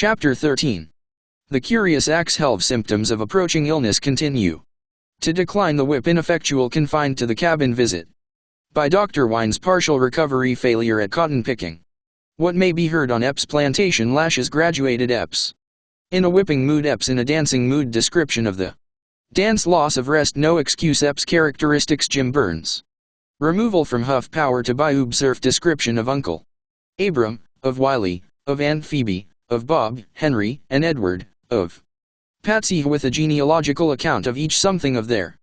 Chapter 13. The curious axe-helve symptoms of approaching illness continue. To decline the whip ineffectual confined to the cabin visit. By Dr. Wine's partial recovery failure at cotton picking. What may be heard on Epps plantation lashes graduated Epps. In a whipping mood Epps in a dancing mood description of the dance loss of rest no excuse Epps characteristics Jim Burns. Removal from Huff Power to Bayou Surf description of Uncle Abram, of Wiley, of Aunt Phoebe, of Bob, Henry, and Edward, of Patsy with a genealogical account of each something of their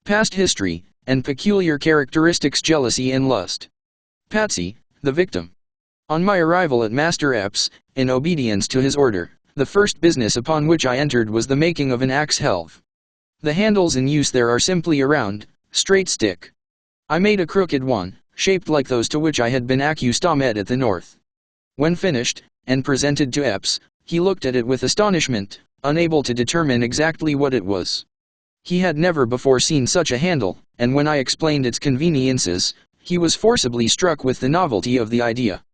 past history, and peculiar characteristics jealousy and lust. Patsy, the victim. On my arrival at Master Epps, in obedience to his order, the first business upon which I entered was the making of an axe-helve. The handles in use there are simply a round, straight stick. I made a crooked one, shaped like those to which I had been accustomed at the North. When finished, and presented to Epps, he looked at it with astonishment, unable to determine exactly what it was. He had never before seen such a handle, and when I explained its conveniences, he was forcibly struck with the novelty of the idea.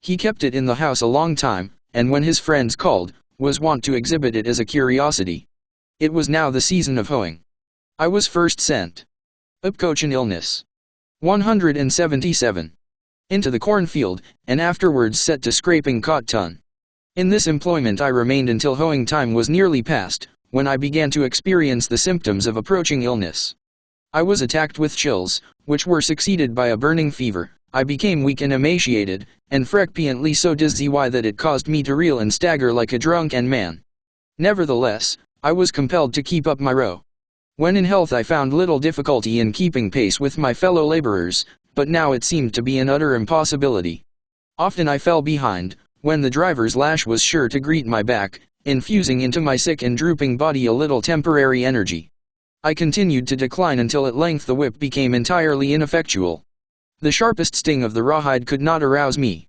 He kept it in the house a long time, and when his friends called, was wont to exhibit it as a curiosity. It was now the season of hoeing. I was first sent upcoach illness. 177. Into the cornfield, and afterwards set to scraping cotton. In this employment I remained until hoeing time was nearly past, when I began to experience the symptoms of approaching illness. I was attacked with chills, which were succeeded by a burning fever. I became weak and emaciated, and frequently so dizzy that it caused me to reel and stagger like a drunken man. Nevertheless, I was compelled to keep up my row. When in health I found little difficulty in keeping pace with my fellow laborers, but now it seemed to be an utter impossibility. Often I fell behind, when the driver's lash was sure to greet my back, infusing into my sick and drooping body a little temporary energy. I continued to decline until at length the whip became entirely ineffectual. The sharpest sting of the rawhide could not arouse me.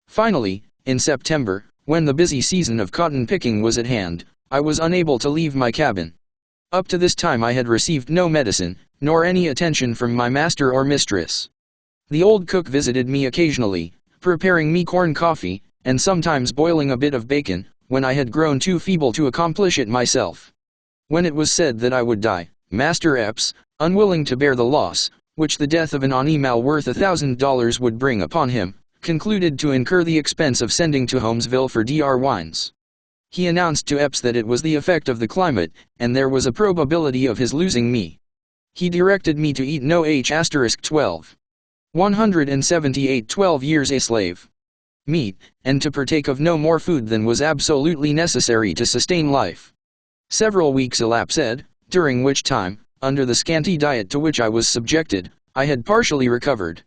Finally, in September, when the busy season of cotton picking was at hand, I was unable to leave my cabin. Up to this time I had received no medicine, nor any attention from my master or mistress. The old cook visited me occasionally, preparing me corn coffee, and sometimes boiling a bit of bacon, when I had grown too feeble to accomplish it myself. When it was said that I would die, Master Epps, unwilling to bear the loss, which the death of an animal worth $1,000 would bring upon him, concluded to incur the expense of sending to Holmesville for Dr. Wines. He announced to Epps that it was the effect of the climate, and there was a probability of his losing me. He directed me to eat no H*12. 178 12 years a slave. Meat, and to partake of no more food than was absolutely necessary to sustain life. Several weeks elapsed, during which time, under the scanty diet to which I was subjected, I had partially recovered.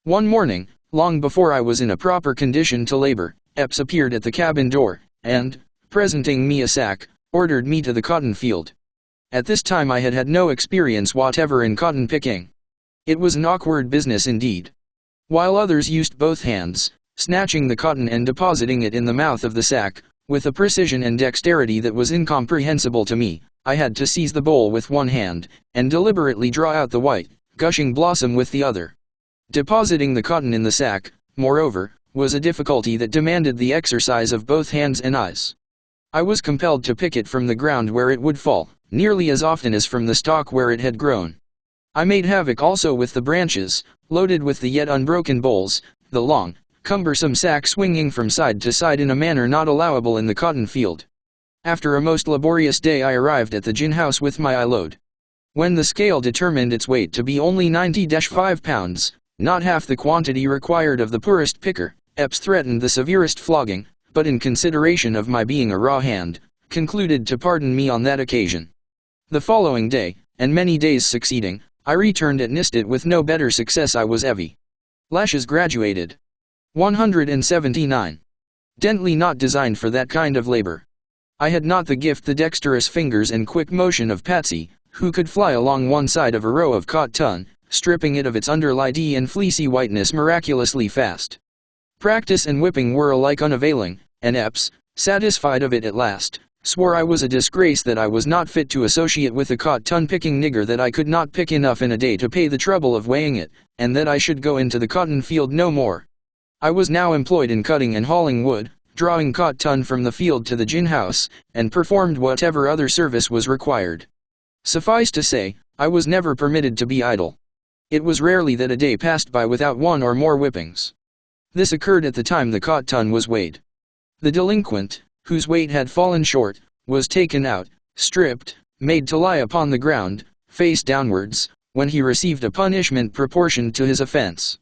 One morning, long before I was in a proper condition to labor, Epps appeared at the cabin door, and, presenting me a sack, ordered me to the cotton field. At this time I had had no experience whatever in cotton picking. It was an awkward business indeed. While others used both hands, snatching the cotton and depositing it in the mouth of the sack, with a precision and dexterity that was incomprehensible to me, I had to seize the bowl with one hand, and deliberately draw out the white, gushing blossom with the other. Depositing the cotton in the sack, moreover, was a difficulty that demanded the exercise of both hands and eyes. I was compelled to pick it from the ground where it would fall, nearly as often as from the stalk where it had grown. I made havoc also with the branches, loaded with the yet unbroken bowls, the long, cumbersome sack swinging from side to side in a manner not allowable in the cotton field. After a most laborious day I arrived at the gin house with my load. When the scale determined its weight to be only 90-5 pounds, not half the quantity required of the poorest picker, Epps threatened the severest flogging, but in consideration of my being a raw hand, concluded to pardon me on that occasion. The following day, and many days succeeding, I returned at Nistet with no better success. I was heavy. Lashes graduated. 179. Dentally not designed for that kind of labor. I had not the gift, the dexterous fingers and quick motion of Patsy, who could fly along one side of a row of cotton, stripping it of its underlidey and fleecy whiteness miraculously fast. Practice and whipping were alike unavailing, and Epps, satisfied of it at last, swore I was a disgrace, that I was not fit to associate with a cotton-picking nigger, that I could not pick enough in a day to pay the trouble of weighing it, and that I should go into the cotton field no more. I was now employed in cutting and hauling wood, drawing cotton from the field to the gin house, and performed whatever other service was required. Suffice to say, I was never permitted to be idle. It was rarely that a day passed by without one or more whippings. This occurred at the time the cotton was weighed. The delinquent, whose weight had fallen short, was taken out, stripped, made to lie upon the ground, face downwards, when he received a punishment proportioned to his offense.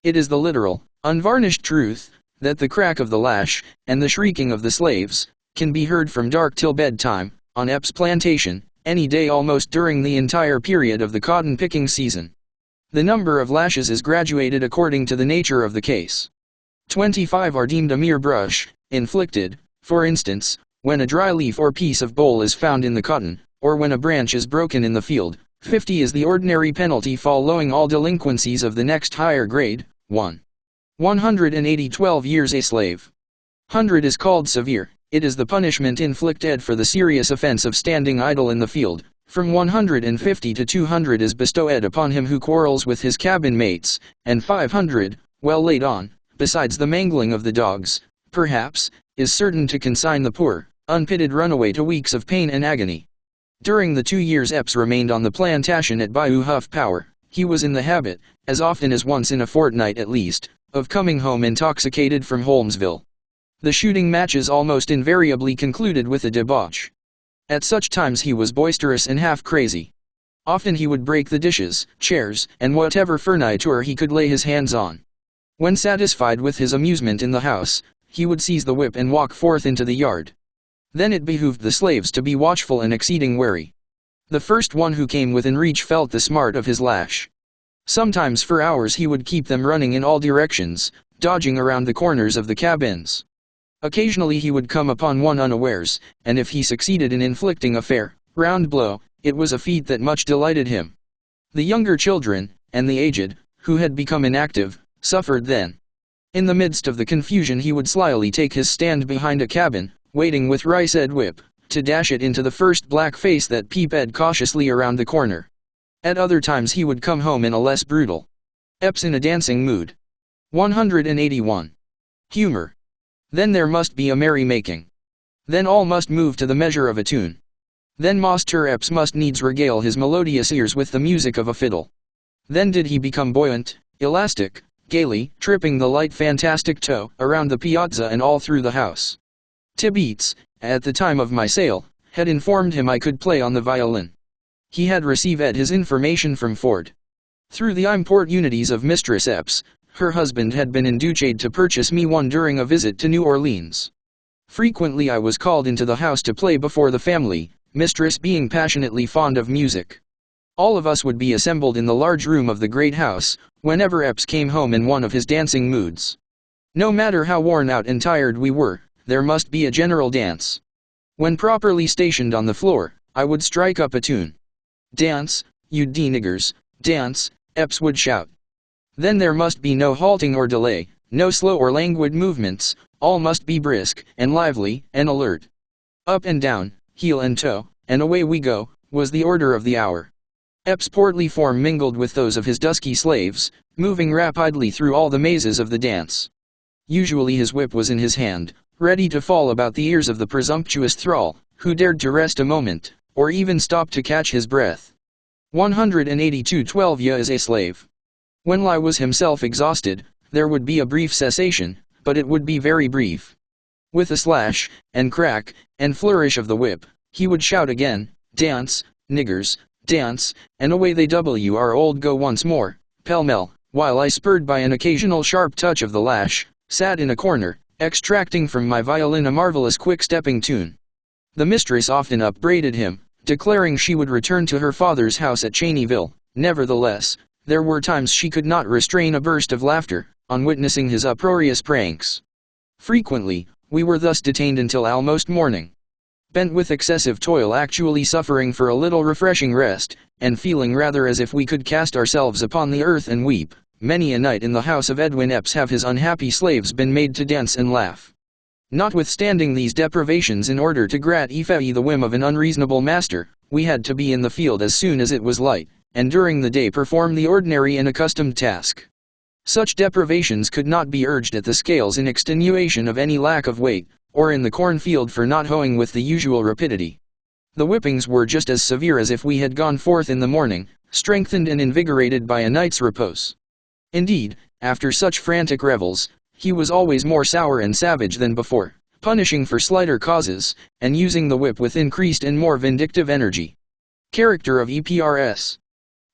It is the literal, unvarnished truth, that the crack of the lash, and the shrieking of the slaves, can be heard from dark till bedtime, on Epps' plantation, any day almost during the entire period of the cotton-picking season. The number of lashes is graduated according to the nature of the case. 25 are deemed a mere brush, inflicted, for instance, when a dry leaf or piece of bole is found in the cotton, or when a branch is broken in the field. 50 is the ordinary penalty following all delinquencies of the next higher grade. 180 12 years a slave. 100 is called severe. It is the punishment inflicted for the serious offense of standing idle in the field. From 150 to 200 is bestowed upon him who quarrels with his cabin mates, and 500, well laid on, besides the mangling of the dogs, perhaps, is certain to consign the poor, unpitied runaway to weeks of pain and agony. During the 2 years Epps remained on the plantation at Bayou Huff Power, he was in the habit, as often as once in a fortnight at least, of coming home intoxicated from Holmesville. The shooting matches almost invariably concluded with a debauch. At such times he was boisterous and half crazy. Often he would break the dishes, chairs, and whatever furniture he could lay his hands on. When satisfied with his amusement in the house, he would seize the whip and walk forth into the yard. Then it behooved the slaves to be watchful and exceeding wary. The first one who came within reach felt the smart of his lash. Sometimes for hours he would keep them running in all directions, dodging around the corners of the cabins. Occasionally he would come upon one unawares, and if he succeeded in inflicting a fair, round blow, it was a feat that much delighted him. The younger children, and the aged, who had become inactive, suffered then. In the midst of the confusion he would slyly take his stand behind a cabin, waiting with rice-ed whip, to dash it into the first black face that peeped cautiously around the corner. At other times he would come home in a less brutal. Epps in a dancing mood. 181. Humor. Then there must be a merry-making. Then all must move to the measure of a tune. Then Master Epps must needs regale his melodious ears with the music of a fiddle. Then did he become buoyant, elastic, gaily, tripping the light fantastic toe around the piazza and all through the house. Tibeats, at the time of my sale, had informed him I could play on the violin. He had received his information from Ford. Through the importunities of Mistress Epps, her husband had been induced to purchase me one during a visit to New Orleans. Frequently I was called into the house to play before the family, Mistress being passionately fond of music. All of us would be assembled in the large room of the great house, whenever Epps came home in one of his dancing moods. No matter how worn out and tired we were, there must be a general dance. When properly stationed on the floor, I would strike up a tune. "Dance, you d-niggers, dance," Epps would shout. Then there must be no halting or delay, no slow or languid movements, all must be brisk, and lively, and alert. Up and down, heel and toe, and away we go, was the order of the hour. Epps' portly form mingled with those of his dusky slaves, moving rapidly through all the mazes of the dance. Usually his whip was in his hand, ready to fall about the ears of the presumptuous thrall, who dared to rest a moment, or even stop to catch his breath. 182 12 years a slave. When Lai was himself exhausted, there would be a brief cessation, but it would be very brief. With a slash, and crack, and flourish of the whip, he would shout again, "Dance, niggers, dance," and away they old go once more, pell-mell, while I, spurred by an occasional sharp touch of the lash, sat in a corner, extracting from my violin a marvelous quick-stepping tune. The mistress often upbraided him, declaring she would return to her father's house at Cheneyville. Nevertheless, there were times she could not restrain a burst of laughter, on witnessing his uproarious pranks. Frequently, we were thus detained until almost morning. Bent with excessive toil, actually suffering for a little refreshing rest, and feeling rather as if we could cast ourselves upon the earth and weep, many a night in the house of Edwin Epps have his unhappy slaves been made to dance and laugh. Notwithstanding these deprivations, in order to gratify the whim of an unreasonable master, we had to be in the field as soon as it was light, and during the day perform the ordinary and accustomed task. Such deprivations could not be urged at the scales in extenuation of any lack of weight, or in the cornfield for not hoeing with the usual rapidity. The whippings were just as severe as if we had gone forth in the morning, strengthened and invigorated by a night's repose. Indeed, after such frantic revels, he was always more sour and savage than before, punishing for slighter causes, and using the whip with increased and more vindictive energy. Character of EPRS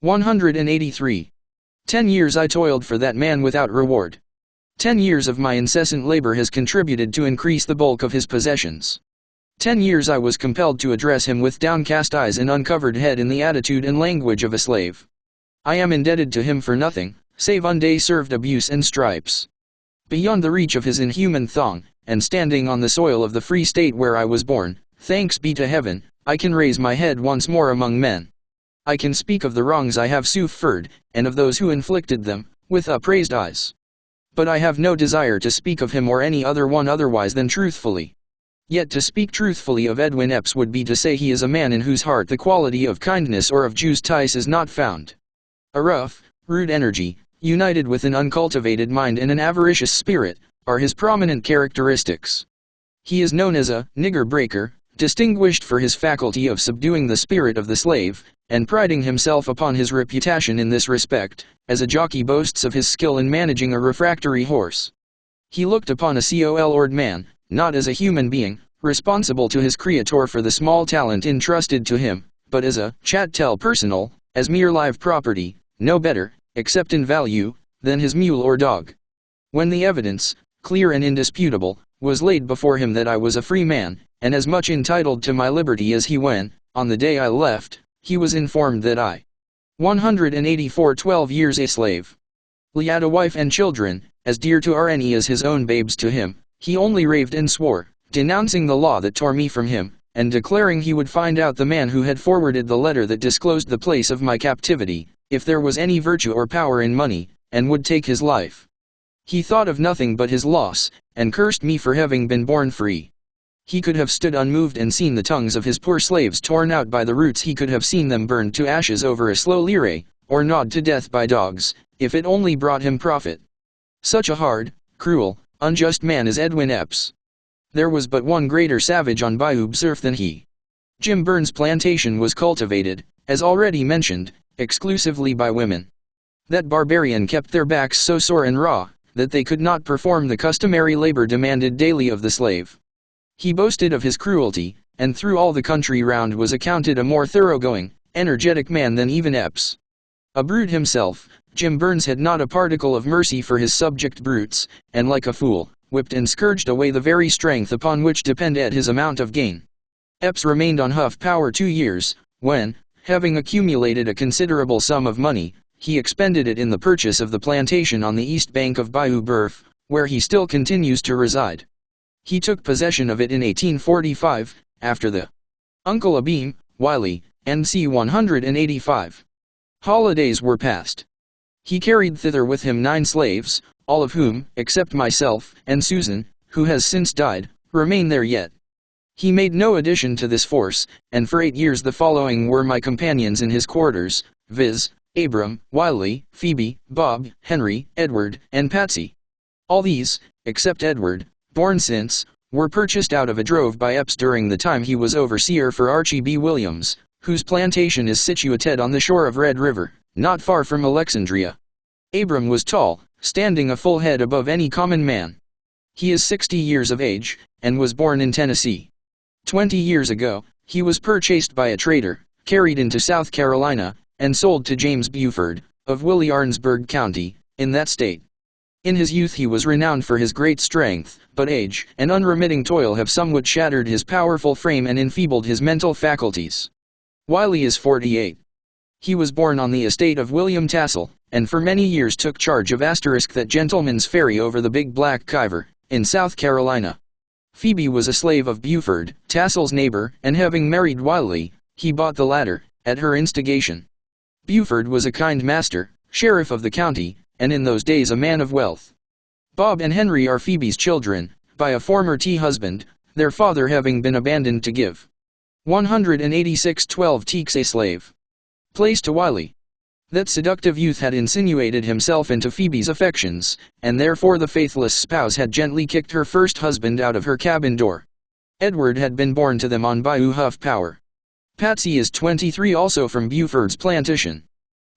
183. 10 years I toiled for that man without reward. 10 years of my incessant labor has contributed to increase the bulk of his possessions. 10 years I was compelled to address him with downcast eyes and uncovered head in the attitude and language of a slave. I am indebted to him for nothing, save undeserved abuse and stripes. Beyond the reach of his inhuman thong, and standing on the soil of the free state where I was born, thanks be to heaven, I can raise my head once more among men. I can speak of the wrongs I have suffered, and of those who inflicted them, with upraised eyes. But I have no desire to speak of him or any other one otherwise than truthfully. Yet to speak truthfully of Edwin Epps would be to say he is a man in whose heart the quality of kindness or of justice is not found. A rough, rude energy, united with an uncultivated mind and an avaricious spirit, are his prominent characteristics. He is known as a nigger breaker, distinguished for his faculty of subduing the spirit of the slave, and priding himself upon his reputation in this respect, as a jockey boasts of his skill in managing a refractory horse. He looked upon a cold man, not as a human being, responsible to his creator for the small talent entrusted to him, but as a chattel personal, as mere live property, no better, except in value, than his mule or dog. When the evidence, clear and indisputable, was laid before him that I was a free man, and as much entitled to my liberty as he when, on the day I left, he was informed that I 184 12 years a slave. He had a wife and children, as dear to Areni as his own babes to him. He only raved and swore, denouncing the law that tore me from him, and declaring he would find out the man who had forwarded the letter that disclosed the place of my captivity, if there was any virtue or power in money, and would take his life. He thought of nothing but his loss, and cursed me for having been born free. He could have stood unmoved and seen the tongues of his poor slaves torn out by the roots. He could have seen them burned to ashes over a slow lyre, or gnawed to death by dogs, if it only brought him profit. Such a hard, cruel, unjust man as Edwin Epps. There was but one greater savage on Bayou Surf than he. Jim Burns' plantation was cultivated, as already mentioned, exclusively by women. That barbarian kept their backs so sore and raw, that they could not perform the customary labor demanded daily of the slave. He boasted of his cruelty, and through all the country round was accounted a more thoroughgoing, energetic man than even Epps. A brute himself, Jim Burns had not a particle of mercy for his subject brutes, and like a fool, whipped and scourged away the very strength upon which depended his amount of gain. Epps remained on Huff Power 2 years, when, having accumulated a considerable sum of money, he expended it in the purchase of the plantation on the east bank of Bayou Burf, where he still continues to reside. He took possession of it in 1845, after the Uncle Abeem, Wiley, NC 185 holidays were passed. He carried thither with him 9 slaves, all of whom, except myself, and Susan, who has since died, remain there yet. He made no addition to this force, and for 8 years the following were my companions in his quarters, viz., Abram, Wiley, Phoebe, Bob, Henry, Edward, and Patsy. All these, except Edward, born since, were purchased out of a drove by Epps during the time he was overseer for Archie B. Williams, whose plantation is situated on the shore of Red River, not far from Alexandria. Abram was tall, standing a full head above any common man. He is 60 years of age, and was born in Tennessee. 20 years ago, he was purchased by a trader, carried into South Carolina, and sold to James Buford, of Williamsburg County, in that state. In his youth he was renowned for his great strength, but age and unremitting toil have somewhat shattered his powerful frame and enfeebled his mental faculties. Wiley is 48. He was born on the estate of William Tassel, and for many years took charge of that gentleman's ferry over the Big Black Kiver, in South Carolina. Phoebe was a slave of Buford, Tassel's neighbor, and having married Wiley, he bought the latter, at her instigation. Buford was a kind master, sheriff of the county, and in those days a man of wealth. Bob and Henry are Phoebe's children, by a former husband, their father having been abandoned to give 186 12 teeks a slave. Place to Wiley. That seductive youth had insinuated himself into Phoebe's affections, and therefore the faithless spouse had gently kicked her first husband out of her cabin door. Edward had been born to them on Bayou Huff Power. Patsy is 23, also from Buford's plantation.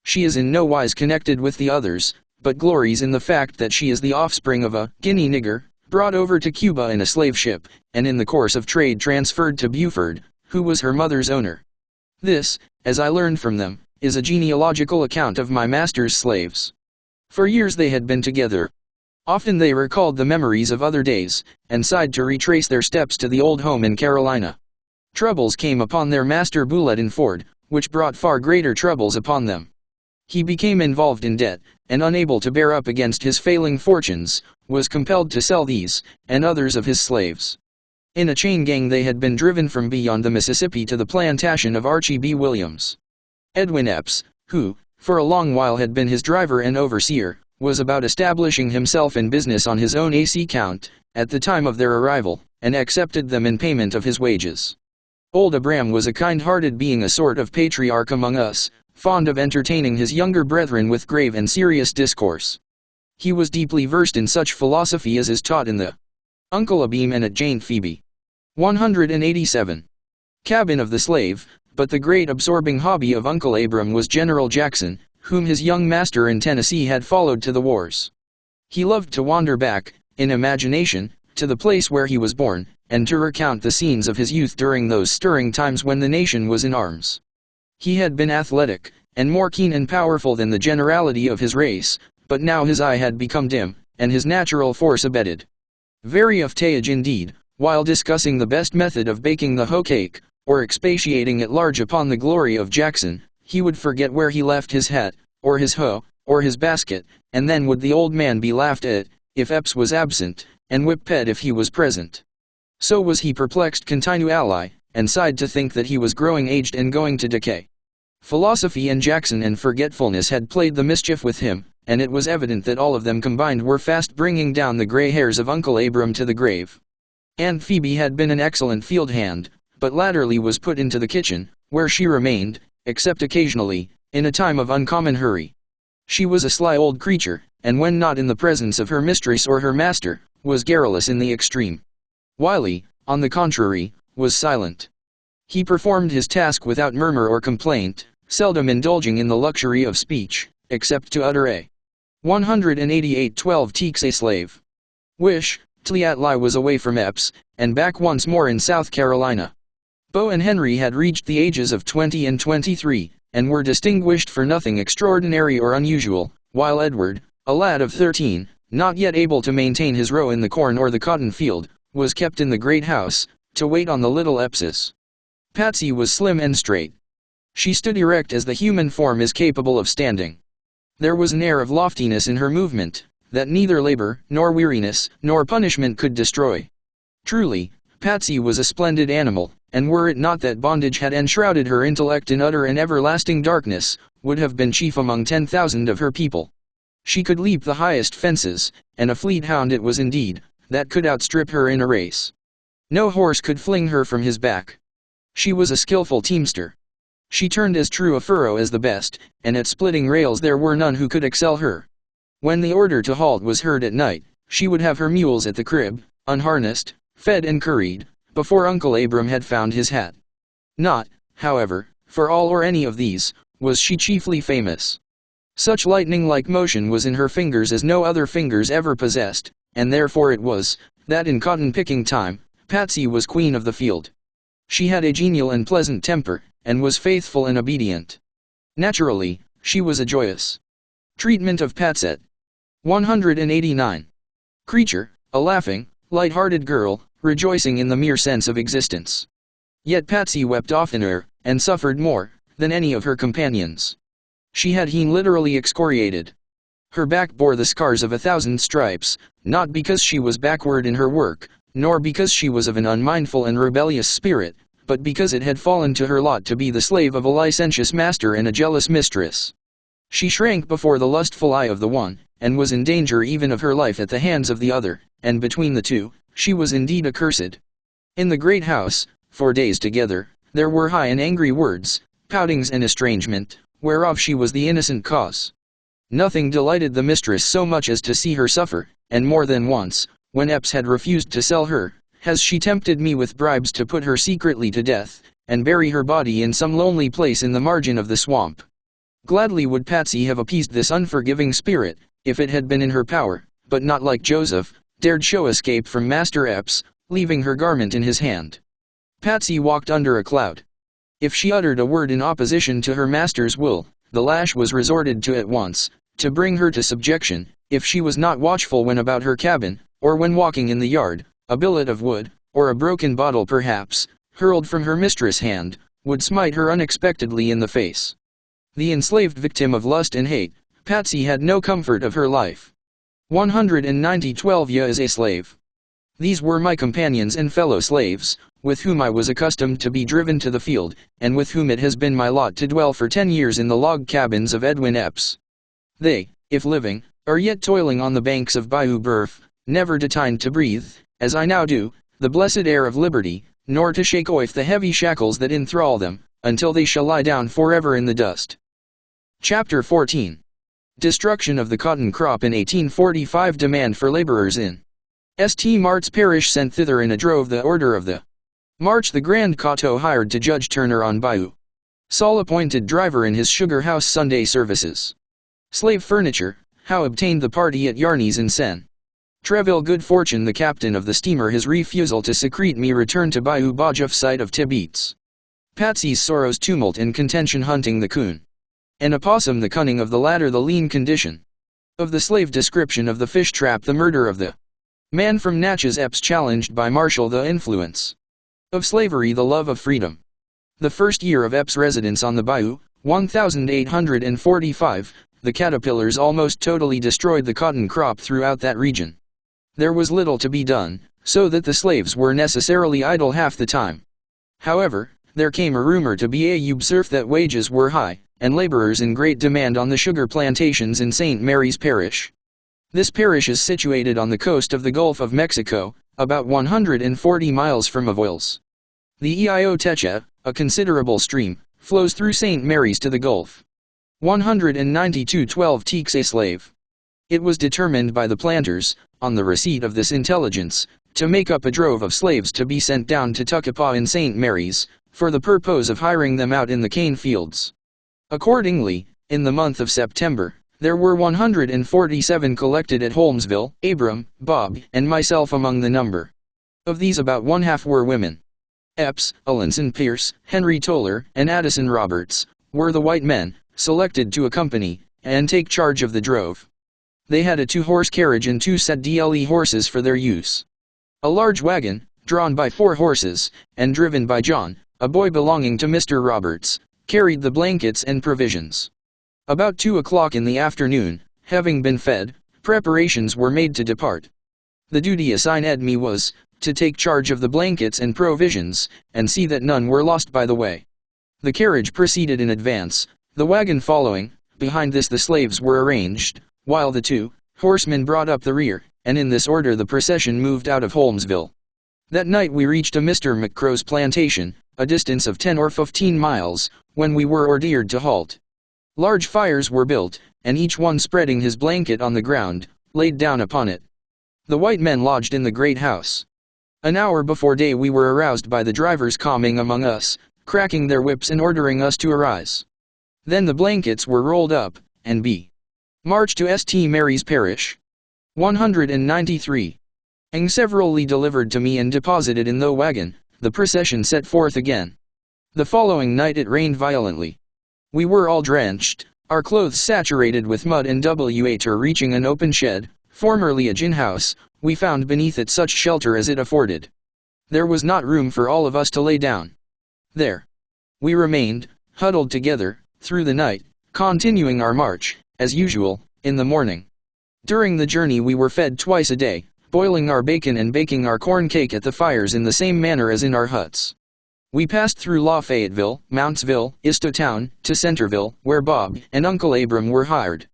She is in no wise connected with the others, but glories in the fact that she is the offspring of a Guinea nigger, brought over to Cuba in a slave ship, and in the course of trade transferred to Buford, who was her mother's owner. This, as I learned from them, is a genealogical account of my master's slaves. For years they had been together. Often they recalled the memories of other days, and sighed to retrace their steps to the old home in Carolina. Troubles came upon their master Bulletin Ford, which brought far greater troubles upon them. He became involved in debt, and unable to bear up against his failing fortunes, was compelled to sell these, and others of his slaves. In a chain gang they had been driven from beyond the Mississippi to the plantation of Archie B. Williams. Edwin Epps, who, for a long while had been his driver and overseer, was about establishing himself in business on his own account, at the time of their arrival, and accepted them in payment of his wages. Old Abram was a kind-hearted being, a sort of patriarch among us, fond of entertaining his younger brethren with grave and serious discourse. He was deeply versed in such philosophy as is taught in the Uncle Abim and at Jane Phoebe. 187. Cabin of the Slave, but the great absorbing hobby of Uncle Abram was General Jackson, whom his young master in Tennessee had followed to the wars. He loved to wander back, in imagination, to the place where he was born, and to recount the scenes of his youth during those stirring times when the nation was in arms. He had been athletic, and more keen and powerful than the generality of his race, but now his eye had become dim, and his natural force abated. Very of age indeed, while discussing the best method of baking the hoe cake, or expatiating at large upon the glory of Jackson, he would forget where he left his hat, or his hoe, or his basket, and then would the old man be laughed at, if Epps was absent, and whipped if he was present. So was he perplexed continually, and sighed to think that he was growing aged and going to decay. Philosophy and Jackson and forgetfulness had played the mischief with him, and it was evident that all of them combined were fast bringing down the gray hairs of Uncle Abram to the grave. Aunt Phoebe had been an excellent field hand, but latterly was put into the kitchen, where she remained, except occasionally, in a time of uncommon hurry. She was a sly old creature, and when not in the presence of her mistress or her master, was garrulous in the extreme. Wiley, on the contrary, was silent. He performed his task without murmur or complaint, seldom indulging in the luxury of speech, except to utter a 188-12 Teeks a slave. Wish, Tliatli was away from Epps, and back once more in South Carolina. Beau and Henry had reached the ages of 20 and 23, and were distinguished for nothing extraordinary or unusual, while Edward, a lad of 13, not yet able to maintain his row in the corn or the cotton field, was kept in the great house, to wait on the little Eppses. Patsy was slim and straight. She stood erect as the human form is capable of standing. There was an air of loftiness in her movement, that neither labor, nor weariness, nor punishment could destroy. Truly, Patsy was a splendid animal, and were it not that bondage had enshrouded her intellect in utter and everlasting darkness, would have been chief among 10,000 of her people. She could leap the highest fences, and a fleet hound it was indeed, that could outstrip her in a race. No horse could fling her from his back. She was a skillful teamster. She turned as true a furrow as the best, and at splitting rails there were none who could excel her. When the order to halt was heard at night, she would have her mules at the crib, unharnessed, fed and curried, before Uncle Abram had found his hat. Not, however, for all or any of these, was she chiefly famous. Such lightning-like motion was in her fingers as no other fingers ever possessed, and therefore it was, that in cotton-picking time, Patsy was queen of the field. She had a genial and pleasant temper, and was faithful and obedient. Naturally, she was a joyous treatment of Patsette. 189. Creature, a laughing, light-hearted girl, rejoicing in the mere sense of existence. Yet Patsy wept oftener, and suffered more, than any of her companions. She had been literally excoriated. Her back bore the scars of 1,000 stripes, not because she was backward in her work, nor because she was of an unmindful and rebellious spirit, but because it had fallen to her lot to be the slave of a licentious master and a jealous mistress. She shrank before the lustful eye of the one, and was in danger even of her life at the hands of the other, and between the two, she was indeed accursed. In the great house, for days together, there were high and angry words, poutings and estrangement, whereof she was the innocent cause. Nothing delighted the mistress so much as to see her suffer, and more than once, when Epps had refused to sell her, has she tempted me with bribes to put her secretly to death, and bury her body in some lonely place in the margin of the swamp. Gladly would Patsy have appeased this unforgiving spirit, if it had been in her power, but not like Joseph, dared show escape from Master Epps, leaving her garment in his hand. Patsy walked under a cloud. If she uttered a word in opposition to her master's will, the lash was resorted to at once, to bring her to subjection. If she was not watchful when about her cabin, or when walking in the yard, a billet of wood, or a broken bottle perhaps, hurled from her mistress' hand, would smite her unexpectedly in the face. The enslaved victim of lust and hate, Patsy had no comfort of her life. 112 years a slave. These were my companions and fellow slaves, with whom I was accustomed to be driven to the field, and with whom it has been my lot to dwell for 10 years in the log cabins of Edwin Epps. They, if living, are yet toiling on the banks of Bayou Boeuf, never detained to breathe, as I now do, the blessed air of liberty, nor to shake off the heavy shackles that enthrall them, until they shall lie down forever in the dust. Chapter 14. Destruction of the cotton crop in 1845. Demand for laborers in St. Mart's Parish sent thither in a drove. The order of the march. The Grand Coteau hired to Judge Turner on Bayou. Saul appointed driver in his sugar house Sunday services. Slave furniture. How obtained the party at Yarney's in Seine. Treville good fortune the captain of the steamer. His refusal to secrete me return to Bayou Bajuf site of Tibeats. Patsy's sorrows tumult and contention hunting the coon and opossum. The cunning of the latter. The lean condition of the slave. Description of the fish trap. The murder of the man from Natchez. Epps challenged by Marshall. The influence of slavery. The love of freedom. The first year of Epps' residence on the Bayou, 1845, the caterpillars almost totally destroyed the cotton crop throughout that region. There was little to be done, so that the slaves were necessarily idle half the time. However, there came a rumor to Bayou Boeuf that wages were high, and laborers in great demand on the sugar plantations in St. Mary's Parish. This parish is situated on the coast of the Gulf of Mexico, about 140 miles from Avoyelles. The Iotecha, a considerable stream, flows through St. Mary's to the Gulf. 192.12 teeks a slave. It was determined by the planters, on the receipt of this intelligence, to make up a drove of slaves to be sent down to Tuckapaw in St. Mary's, for the purpose of hiring them out in the cane fields. Accordingly, in the month of September, there were 147 collected at Holmesville, Abram, Bob, and myself among the number. Of these about one half were women. Epps, Alanson Pierce, Henry Toller, and Addison Roberts, were the white men, selected to accompany, and take charge of the drove. They had a 2-horse carriage and 2 saddle horses for their use. A large wagon, drawn by 4 horses, and driven by John, a boy belonging to Mr. Roberts, carried the blankets and provisions. About 2 o'clock in the afternoon, having been fed, preparations were made to depart. The duty assigned me was, to take charge of the blankets and provisions, and see that none were lost by the way. The carriage proceeded in advance, the wagon following. Behind this the slaves were arranged, while the 2 horsemen brought up the rear, and in this order the procession moved out of Holmesville. That night we reached a Mr. McCrow's plantation, a distance of 10 or 15 miles, when we were ordered to halt. Large fires were built, and each one spreading his blanket on the ground, laid down upon it. The white men lodged in the great house. An hour before day we were aroused by the drivers coming among us, cracking their whips and ordering us to arise. Then the blankets were rolled up, and marched to St. Mary's Parish. 193. And severally delivered to me and deposited in the wagon, the procession set forth again. The following night it rained violently. We were all drenched, our clothes saturated with mud, and after reaching an open shed, formerly a gin house, we found beneath it such shelter as it afforded. There was not room for all of us to lay down. There we remained, huddled together, through the night, continuing our march, as usual, in the morning. During the journey we were fed twice a day, boiling our bacon and baking our corn cake at the fires in the same manner as in our huts. We passed through Lafayetteville, Mountsville, Istotown, to Centerville, where Bob and Uncle Abram were hired.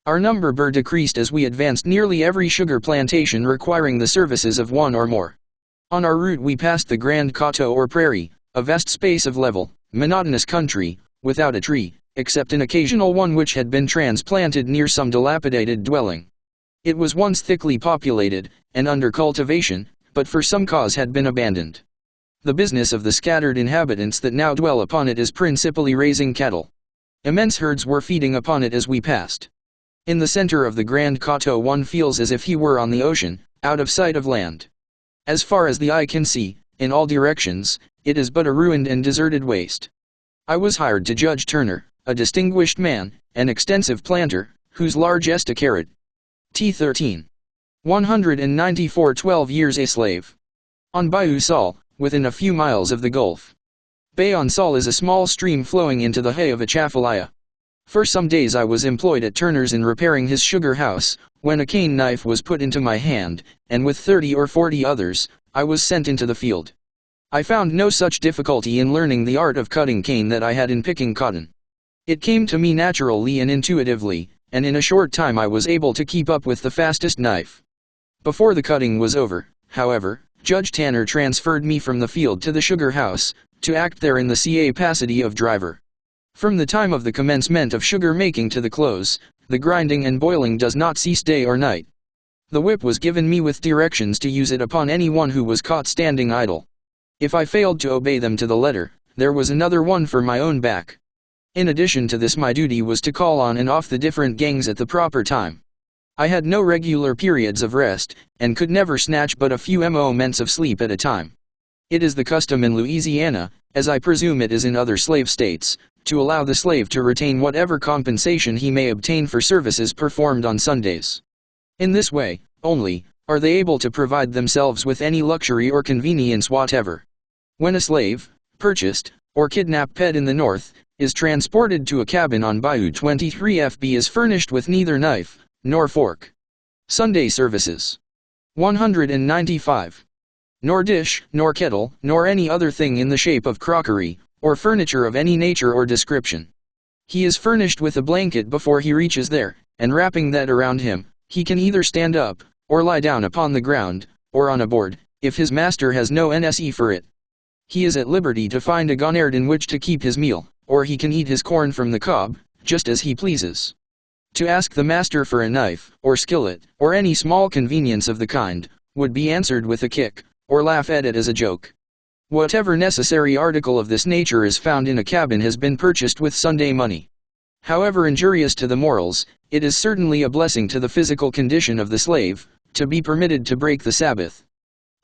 Our number decreased as we advanced, nearly every sugar plantation requiring the services of one or more. On our route we passed the Grand Coteau or prairie, a vast space of level, monotonous country, without a tree, except an occasional one which had been transplanted near some dilapidated dwelling. It was once thickly populated, and under cultivation, but for some cause had been abandoned. The business of the scattered inhabitants that now dwell upon it is principally raising cattle. Immense herds were feeding upon it as we passed. In the center of the Grand Coteau one feels as if he were on the ocean, out of sight of land. As far as the eye can see, in all directions, it is but a ruined and deserted waste. I was hired to Judge Turner, a distinguished man, an extensive planter, whose large estate T13. 194 12 years a slave. On Bayou Sal, within a few miles of the Gulf. Bay on Sal is a small stream flowing into the Hay of Atchafalaya. For some days I was employed at Turner's in repairing his sugar house, when a cane knife was put into my hand, and with 30 or 40 others, I was sent into the field. I found no such difficulty in learning the art of cutting cane that I had in picking cotton. It came to me naturally and intuitively, and in a short time I was able to keep up with the fastest knife. Before the cutting was over, however, Judge Tanner transferred me from the field to the sugar house, to act there in the capacity of driver. From the time of the commencement of sugar making to the close, the grinding and boiling does not cease day or night. The whip was given me with directions to use it upon anyone who was caught standing idle. If I failed to obey them to the letter, there was another one for my own back. In addition to this, my duty was to call on and off the different gangs at the proper time. I had no regular periods of rest, and could never snatch but a few moments of sleep at a time. It is the custom in Louisiana, as I presume it is in other slave states, to allow the slave to retain whatever compensation he may obtain for services performed on Sundays. In this way, only, are they able to provide themselves with any luxury or convenience whatever. When a slave, purchased, or kidnapped in the North, is transported to a cabin on Bayou 23 FB is furnished with neither knife, nor fork. Sunday services. 195. Nor dish, nor kettle, nor any other thing in the shape of crockery, or furniture of any nature or description. He is furnished with a blanket before he reaches there, and wrapping that around him, he can either stand up, or lie down upon the ground, or on a board, if his master has no NSE for it. He is at liberty to find a gonard in which to keep his meal, or he can eat his corn from the cob, just as he pleases. To ask the master for a knife, or skillet, or any small convenience of the kind, would be answered with a kick, or laugh at it as a joke. Whatever necessary article of this nature is found in a cabin has been purchased with Sunday money. However injurious to the morals, it is certainly a blessing to the physical condition of the slave, to be permitted to break the Sabbath.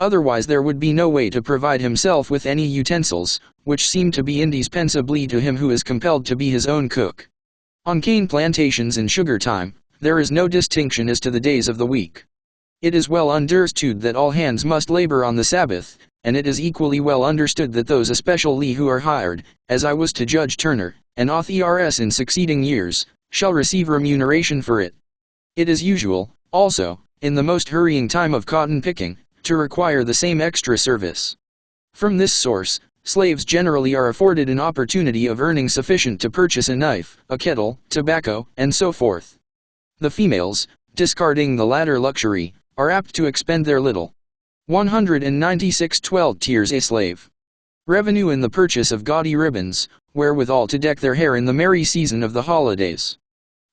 Otherwise there would be no way to provide himself with any utensils, which seem to be indispensable to him who is compelled to be his own cook. On cane plantations in sugar time, there is no distinction as to the days of the week. It is well understood that all hands must labor on the Sabbath, and it is equally well understood that those especially who are hired, as I was to Judge Turner, and authors in succeeding years, shall receive remuneration for it. It is usual, also, in the most hurrying time of cotton picking, to require the same extra service. From this source, slaves generally are afforded an opportunity of earning sufficient to purchase a knife, a kettle, tobacco, and so forth. The females, discarding the latter luxury, are apt to expend their little. 196 12 tiers a slave. Revenue in the purchase of gaudy ribbons, wherewithal to deck their hair in the merry season of the holidays.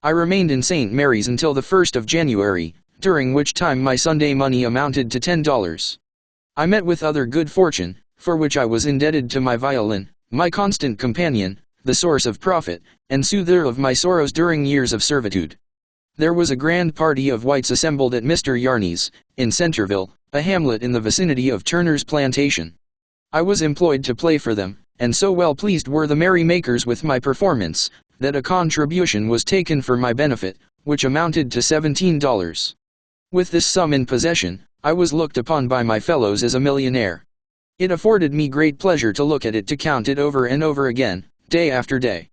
I remained in St. Mary's until the 1st of January, during which time my Sunday money amounted to $10. I met with other good fortune, for which I was indebted to my violin, my constant companion, the source of profit, and soother of my sorrows during years of servitude. There was a grand party of whites assembled at Mr. Yarney's, in Centerville, a hamlet in the vicinity of Turner's plantation. I was employed to play for them, and so well pleased were the merrymakers with my performance, that a contribution was taken for my benefit, which amounted to $17. With this sum in possession, I was looked upon by my fellows as a millionaire. It afforded me great pleasure to look at it, to count it over and over again, day after day.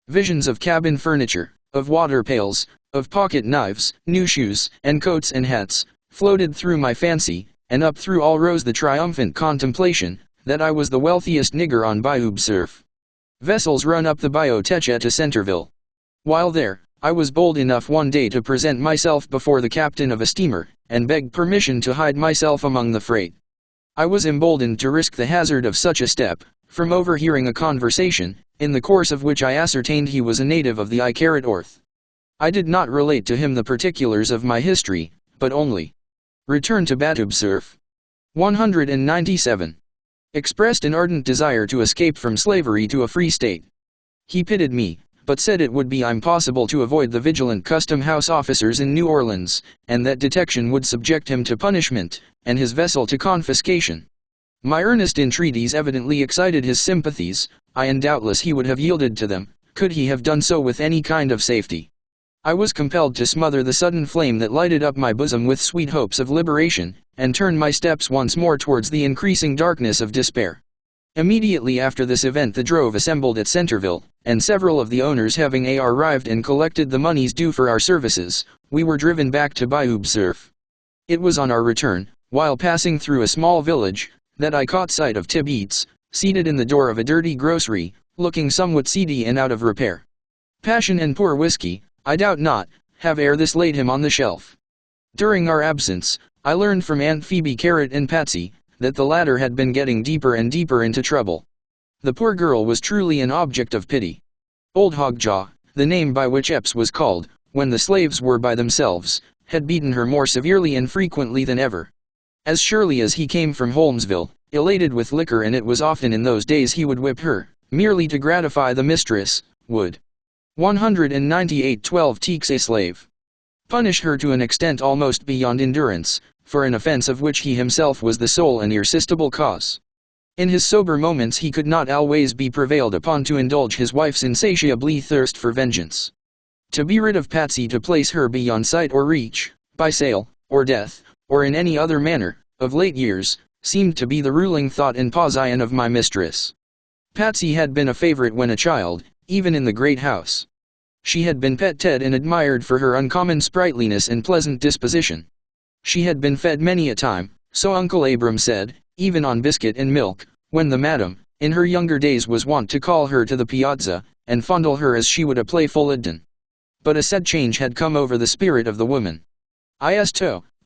Visions of cabin furniture, of water pails, of pocket knives, new shoes, and coats and hats, floated through my fancy, and up through all rose the triumphant contemplation, that I was the wealthiest nigger on Bayou Surf. Vessels run up the Bayou Teche to Centerville. While there, I was bold enough one day to present myself before the captain of a steamer, and beg permission to hide myself among the freight. I was emboldened to risk the hazard of such a step, from overhearing a conversation, in the course of which I ascertained he was a native of the Orth. I did not relate to him the particulars of my history, but only returned to Batubsurf. 197. Expressed an ardent desire to escape from slavery to a free state. He pitied me, but said it would be impossible to avoid the vigilant custom house officers in New Orleans, and that detection would subject him to punishment, and his vessel to confiscation. My earnest entreaties evidently excited his sympathies, and doubtless he would have yielded to them, could he have done so with any kind of safety. I was compelled to smother the sudden flame that lighted up my bosom with sweet hopes of liberation, and turn my steps once more towards the increasing darkness of despair. Immediately after this event the drove assembled at Centerville, and several of the owners having arrived and collected the monies due for our services, we were driven back to Bayou-Surf. It was on our return, while passing through a small village, that I caught sight of Tib Eats, seated in the door of a dirty grocery, looking somewhat seedy and out of repair. Passion and poor whiskey, I doubt not, have ere this laid him on the shelf. During our absence, I learned from Aunt Phoebe Carrot and Patsy, that the latter had been getting deeper and deeper into trouble. The poor girl was truly an object of pity. Old Hogjaw, the name by which Epps was called, when the slaves were by themselves, had beaten her more severely and frequently than ever. As surely as he came from Holmesville, elated with liquor, and it was often in those days he would whip her, merely to gratify the mistress, would 198 12 Teeks a slave. Punish her to an extent almost beyond endurance, for an offense of which he himself was the sole and irresistible cause. In his sober moments he could not always be prevailed upon to indulge his wife's insatiable thirst for vengeance. To be rid of Patsy, to place her beyond sight or reach, by sale, or death, or in any other manner, of late years, seemed to be the ruling thought and position of my mistress. Patsy had been a favorite when a child, even in the great house. She had been petted and admired for her uncommon sprightliness and pleasant disposition. She had been fed many a time, so Uncle Abram said, even on biscuit and milk, when the madam, in her younger days, was wont to call her to the piazza, and fondle her as she would a playful Idden. But a sad change had come over the spirit of the woman.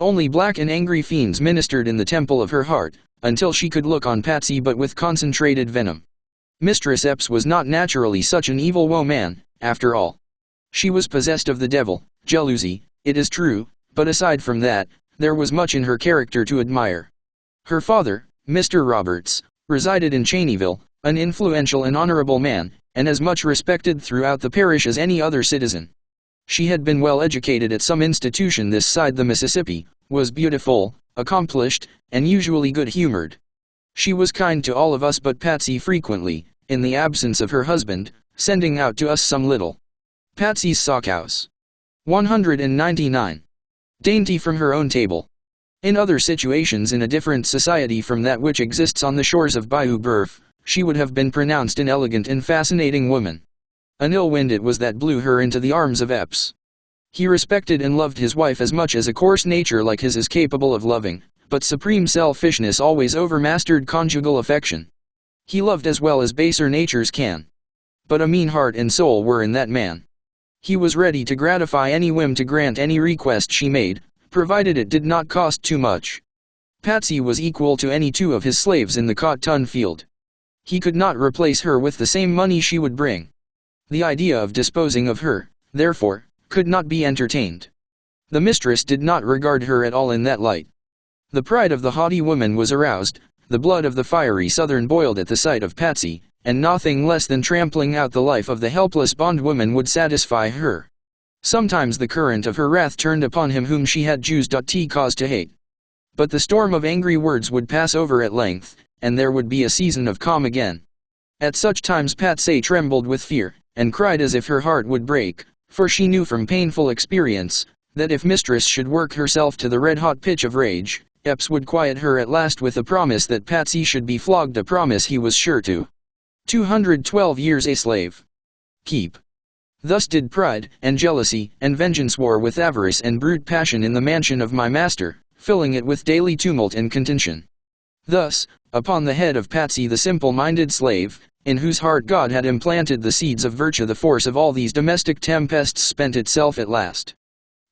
Only black and angry fiends ministered in the temple of her heart, until she could look on Patsy but with concentrated venom. Mistress Epps was not naturally such an evil woman, after all. She was possessed of the devil, jealousy, it is true, but aside from that, there was much in her character to admire. Her father, Mr. Roberts, resided in Cheneyville, an influential and honorable man, and as much respected throughout the parish as any other citizen. She had been well educated at some institution this side the Mississippi, was beautiful, accomplished, and usually good-humored. She was kind to all of us but Patsy frequently, in the absence of her husband, sending out to us some little Patsy's sockhouse. 199. Dainty from her own table. In other situations in a different society from that which exists on the shores of Bayou Boeuf, she would have been pronounced an elegant and fascinating woman. An ill wind it was that blew her into the arms of Epps. He respected and loved his wife as much as a coarse nature like his is capable of loving, but supreme selfishness always overmastered conjugal affection. He loved as well as baser natures can. But a mean heart and soul were in that man. He was ready to gratify any whim, to grant any request she made, provided it did not cost too much. Patsy was equal to any two of his slaves in the cotton field. He could not replace her with the same money she would bring. The idea of disposing of her, therefore, could not be entertained. The mistress did not regard her at all in that light. The pride of the haughty woman was aroused, the blood of the fiery Southern boiled at the sight of Patsy, and nothing less than trampling out the life of the helpless bondwoman would satisfy her. Sometimes the current of her wrath turned upon him whom she had cause to hate. But the storm of angry words would pass over at length, and there would be a season of calm again. At such times Patsy trembled with fear, and cried as if her heart would break, for she knew from painful experience, that if mistress should work herself to the red-hot pitch of rage, Epps would quiet her at last with a promise that Patsy should be flogged, a promise he was sure to 212 years a slave keep. Thus did pride, and jealousy, and vengeance war with avarice and brute passion in the mansion of my master, filling it with daily tumult and contention. Thus, upon the head of Patsy the simple-minded slave, in whose heart God had implanted the seeds of virtue, the force of all these domestic tempests spent itself at last.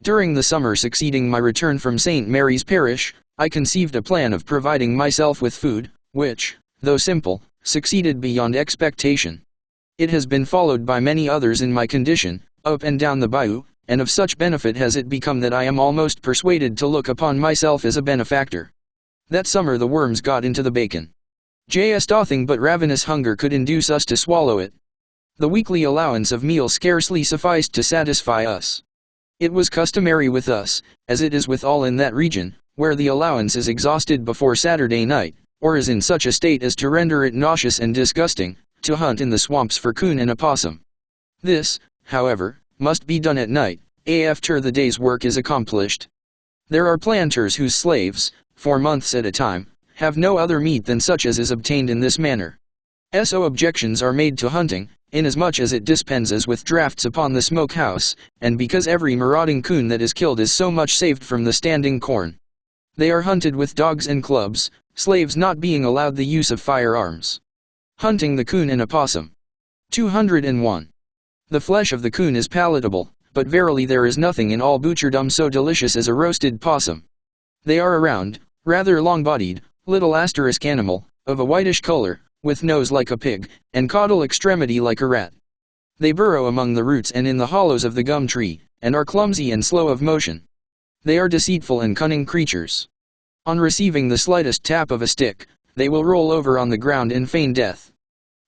During the summer succeeding my return from St. Mary's Parish, I conceived a plan of providing myself with food, which, though simple, succeeded beyond expectation. It has been followed by many others in my condition, up and down the bayou, and of such benefit has it become that I am almost persuaded to look upon myself as a benefactor. That summer the worms got into the bacon. Nothing but ravenous hunger could induce us to swallow it. The weekly allowance of meal scarcely sufficed to satisfy us. It was customary with us, as it is with all in that region, where the allowance is exhausted before Saturday night, or is in such a state as to render it nauseous and disgusting, to hunt in the swamps for coon and opossum. This, however, must be done at night, after the day's work is accomplished. There are planters whose slaves, for months at a time, have no other meat than such as is obtained in this manner. So objections are made to hunting, inasmuch as it dispenses with drafts upon the smoke-house, and because every marauding coon that is killed is so much saved from the standing corn. They are hunted with dogs and clubs, slaves not being allowed the use of firearms. Hunting the coon and opossum. 201. The flesh of the coon is palatable, but verily there is nothing in all butcherdom so delicious as a roasted possum. They are a round, rather long-bodied, little asterisk animal, of a whitish color, with nose like a pig, and caudal extremity like a rat. They burrow among the roots and in the hollows of the gum tree, and are clumsy and slow of motion. They are deceitful and cunning creatures. On receiving the slightest tap of a stick, they will roll over on the ground and feign death.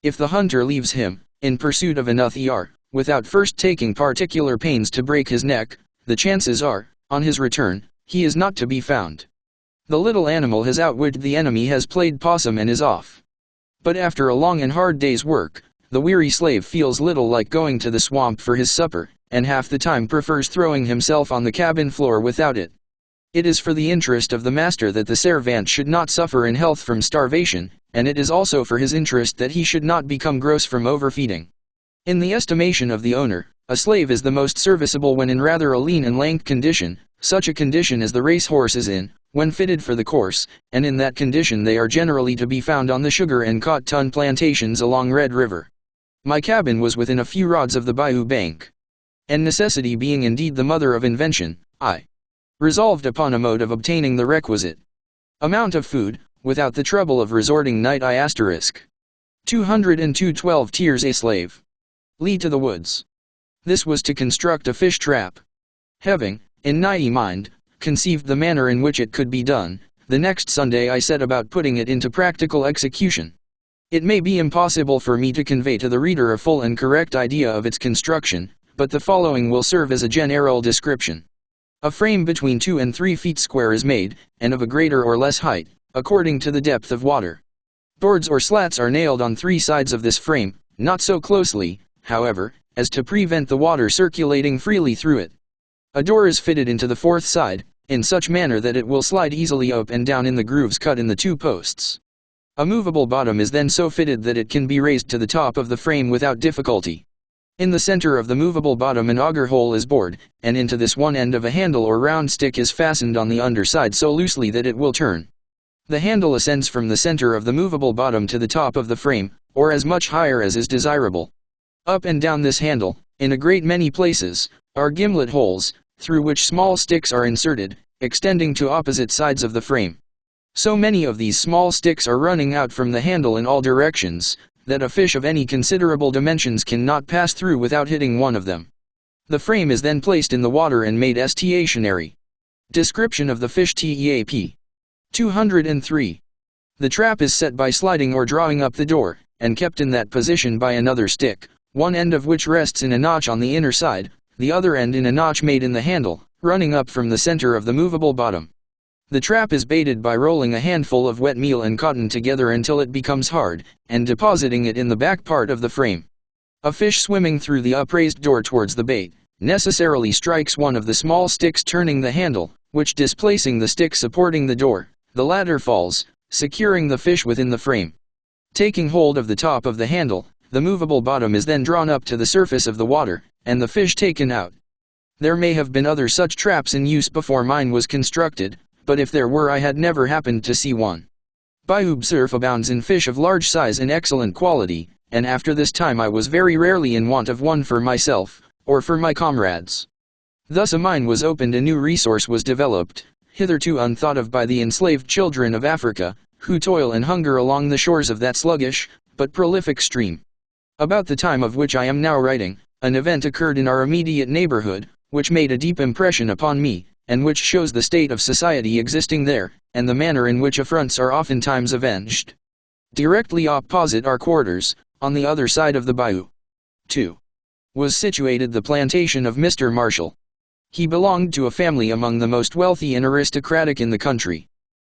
If the hunter leaves him, in pursuit of another, without first taking particular pains to break his neck, the chances are, on his return, he is not to be found. The little animal has outwitted the enemy, has played possum and is off. But after a long and hard day's work, the weary slave feels little like going to the swamp for his supper, and half the time prefers throwing himself on the cabin floor without it. It is for the interest of the master that the servant should not suffer in health from starvation, and it is also for his interest that he should not become gross from overfeeding. In the estimation of the owner, a slave is the most serviceable when in rather a lean and lank condition, such a condition as the racehorse is in, when fitted for the course, and in that condition they are generally to be found on the sugar and cotton plantations along Red River. My cabin was within a few rods of the bayou bank. And necessity being indeed the mother of invention, I resolved upon a mode of obtaining the requisite amount of food, without the trouble of resorting night 202 tiers a slave. Lead to the woods. This was to construct a fish trap. Having, in mind, conceived the manner in which it could be done, the next Sunday I set about putting it into practical execution. It may be impossible for me to convey to the reader a full and correct idea of its construction, but the following will serve as a general description. A frame between 2 and 3 feet square is made, and of a greater or less height, according to the depth of water. Boards or slats are nailed on 3 sides of this frame, not so closely, however, as to prevent the water circulating freely through it. A door is fitted into the 4th side, in such manner that it will slide easily up and down in the grooves cut in the 2 posts. A movable bottom is then so fitted that it can be raised to the top of the frame without difficulty. In the center of the movable bottom an auger hole is bored, and into this one end of a handle or round stick is fastened on the underside so loosely that it will turn. The handle ascends from the center of the movable bottom to the top of the frame, or as much higher as is desirable. Up and down this handle, in a great many places, are gimlet holes, through which small sticks are inserted, extending to opposite sides of the frame. So many of these small sticks are running out from the handle in all directions, that a fish of any considerable dimensions cannot pass through without hitting one of them. The frame is then placed in the water and made stationary. Description of the fish trap. 203. The trap is set by sliding or drawing up the door, and kept in that position by another stick, one end of which rests in a notch on the inner side, the other end in a notch made in the handle, running up from the center of the movable bottom. The trap is baited by rolling a handful of wet meal and cotton together until it becomes hard, and depositing it in the back part of the frame. A fish swimming through the upraised door towards the bait, necessarily strikes one of the small sticks turning the handle, which displacing the stick supporting the door, the latter falls, securing the fish within the frame. Taking hold of the top of the handle, the movable bottom is then drawn up to the surface of the water, and the fish taken out. There may have been other such traps in use before mine was constructed, but if there were I had never happened to see one. Bayou surf abounds in fish of large size and excellent quality, and after this time I was very rarely in want of one for myself, or for my comrades. Thus a mine was opened, a new resource was developed, hitherto unthought of by the enslaved children of Africa, who toil and hunger along the shores of that sluggish, but prolific stream. About the time of which I am now writing, an event occurred in our immediate neighborhood, which made a deep impression upon me, and which shows the state of society existing there, and the manner in which affronts are oftentimes avenged. Directly opposite our quarters, on the other side of the bayou, 2. was situated the plantation of Mr. Marshall. He belonged to a family among the most wealthy and aristocratic in the country.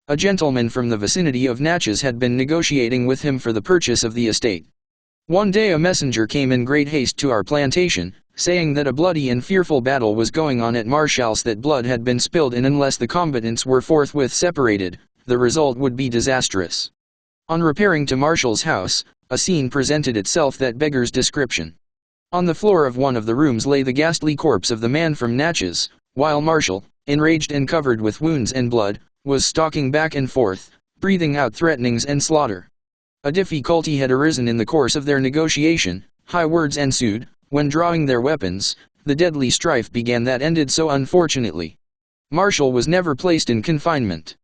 A gentleman from the vicinity of Natchez had been negotiating with him for the purchase of the estate. One day a messenger came in great haste to our plantation, saying that a bloody and fearful battle was going on at Marshall's, that blood had been spilled, and unless the combatants were forthwith separated, the result would be disastrous. On repairing to Marshall's house, a scene presented itself that beggars description. On the floor of one of the rooms lay the ghastly corpse of the man from Natchez, while Marshall, enraged and covered with wounds and blood, was stalking back and forth, breathing out threatenings and slaughter. A difficulty had arisen in the course of their negotiation. High words ensued. When drawing their weapons, the deadly strife began that ended so unfortunately. Marshall was never placed in confinement.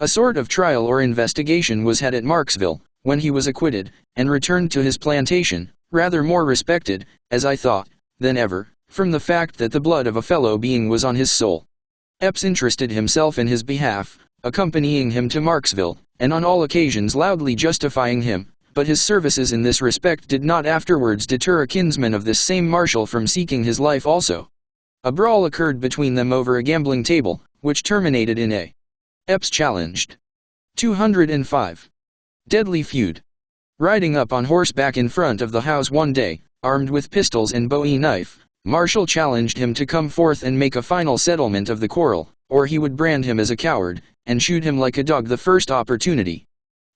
A sort of trial or investigation was had at Marksville, when he was acquitted, and returned to his plantation, rather more respected, as I thought, than ever, from the fact that the blood of a fellow being was on his soul. Epps interested himself in his behalf, accompanying him to Marksville, and on all occasions loudly justifying him, but his services in this respect did not afterwards deter a kinsman of this same Marshall from seeking his life also. A brawl occurred between them over a gambling table, which terminated in a Epps challenged. 205. Deadly feud. Riding up on horseback in front of the house one day, armed with pistols and bowie knife, Marshall challenged him to come forth and make a final settlement of the quarrel, or he would brand him as a coward, and shoot him like a dog the first opportunity.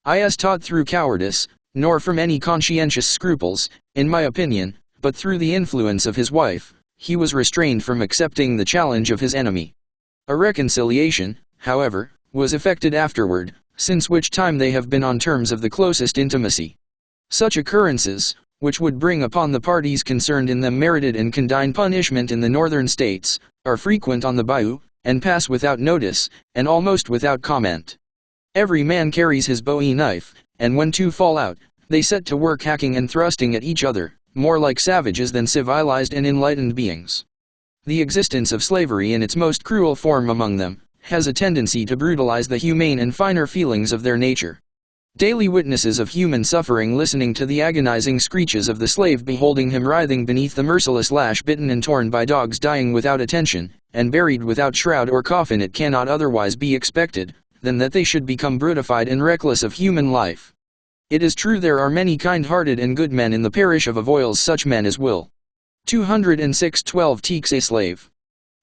I taught through cowardice, nor from any conscientious scruples, in my opinion, but through the influence of his wife, he was restrained from accepting the challenge of his enemy. A reconciliation, however, was effected afterward, since which time they have been on terms of the closest intimacy. Such occurrences, which would bring upon the parties concerned in them merited and condign punishment in the northern states, are frequent on the bayou, and pass without notice, and almost without comment. Every man carries his bowie knife, and when two fall out, they set to work hacking and thrusting at each other, more like savages than civilized and enlightened beings. The existence of slavery in its most cruel form among them, has a tendency to brutalize the humane and finer feelings of their nature. Daily witnesses of human suffering, listening to the agonizing screeches of the slave, beholding him writhing beneath the merciless lash, bitten and torn by dogs, dying without attention, and buried without shroud or coffin, it cannot otherwise be expected than that they should become brutified and reckless of human life. It is true there are many kind-hearted and good men in the parish of Avoyelles, such men as will 206-12 teach a slave.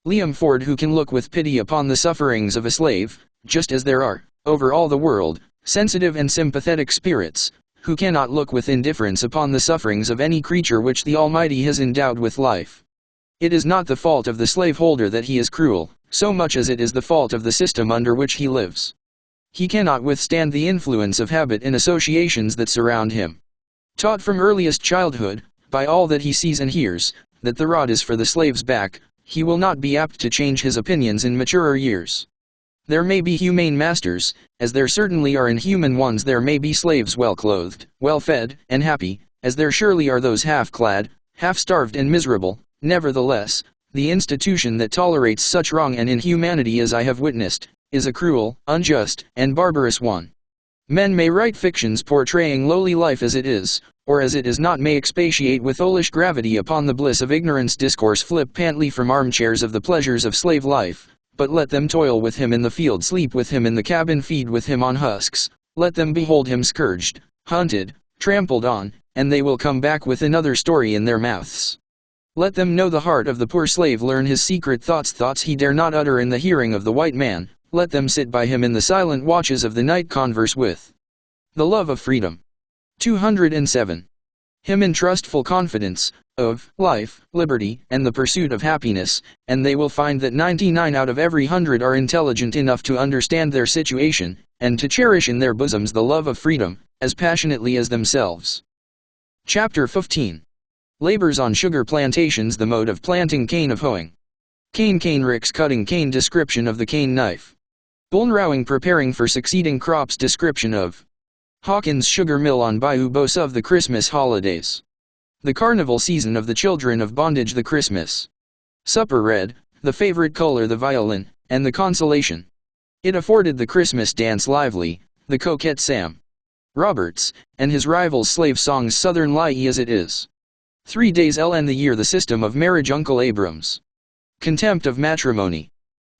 Liam Ford, who can look with pity upon the sufferings of a slave, just as there are, over all the world, sensitive and sympathetic spirits, who cannot look with indifference upon the sufferings of any creature which the Almighty has endowed with life. It is not the fault of the slaveholder that he is cruel, so much as it is the fault of the system under which he lives. He cannot withstand the influence of habit and associations that surround him. Taught from earliest childhood, by all that he sees and hears, that the rod is for the slave's back, he will not be apt to change his opinions in maturer years. There may be humane masters, as there certainly are inhuman ones. There may be slaves well clothed, well fed, and happy, as there surely are those half clad, half starved and miserable. Nevertheless, the institution that tolerates such wrong and inhumanity as I have witnessed, is a cruel, unjust, and barbarous one. Men may write fictions portraying lowly life as it is, or as it is not, may expatiate with owlish gravity upon the bliss of ignorance, discourse flippantly from armchairs of the pleasures of slave life, but let them toil with him in the field, sleep with him in the cabin, feed with him on husks, let them behold him scourged, hunted, trampled on, and they will come back with another story in their mouths. Let them know the heart of the poor slave, learn his secret thoughts he dare not utter in the hearing of the white man. Let them sit by him in the silent watches of the night, converse with the love of freedom. 207. Him in trustful confidence of life, liberty, and the pursuit of happiness, and they will find that 99 out of every 100 are intelligent enough to understand their situation, and to cherish in their bosoms the love of freedom, as passionately as themselves. Chapter 15. Labors on sugar plantations, the mode of planting, cane of hoeing. Cane ricks, cutting cane, description of the cane knife. Bullnrowing, preparing for succeeding crops, description of Hawkins Sugar Mill on Bayou Bose of the Christmas holidays. The carnival season of the children of bondage, the Christmas supper red, the favorite color the violin, and the consolation. It afforded the Christmas dance lively, the coquette Sam Roberts, and his rival's slave songs Southern Lie as it is. 3 days LN the year the system of marriage Uncle Abram's contempt of matrimony.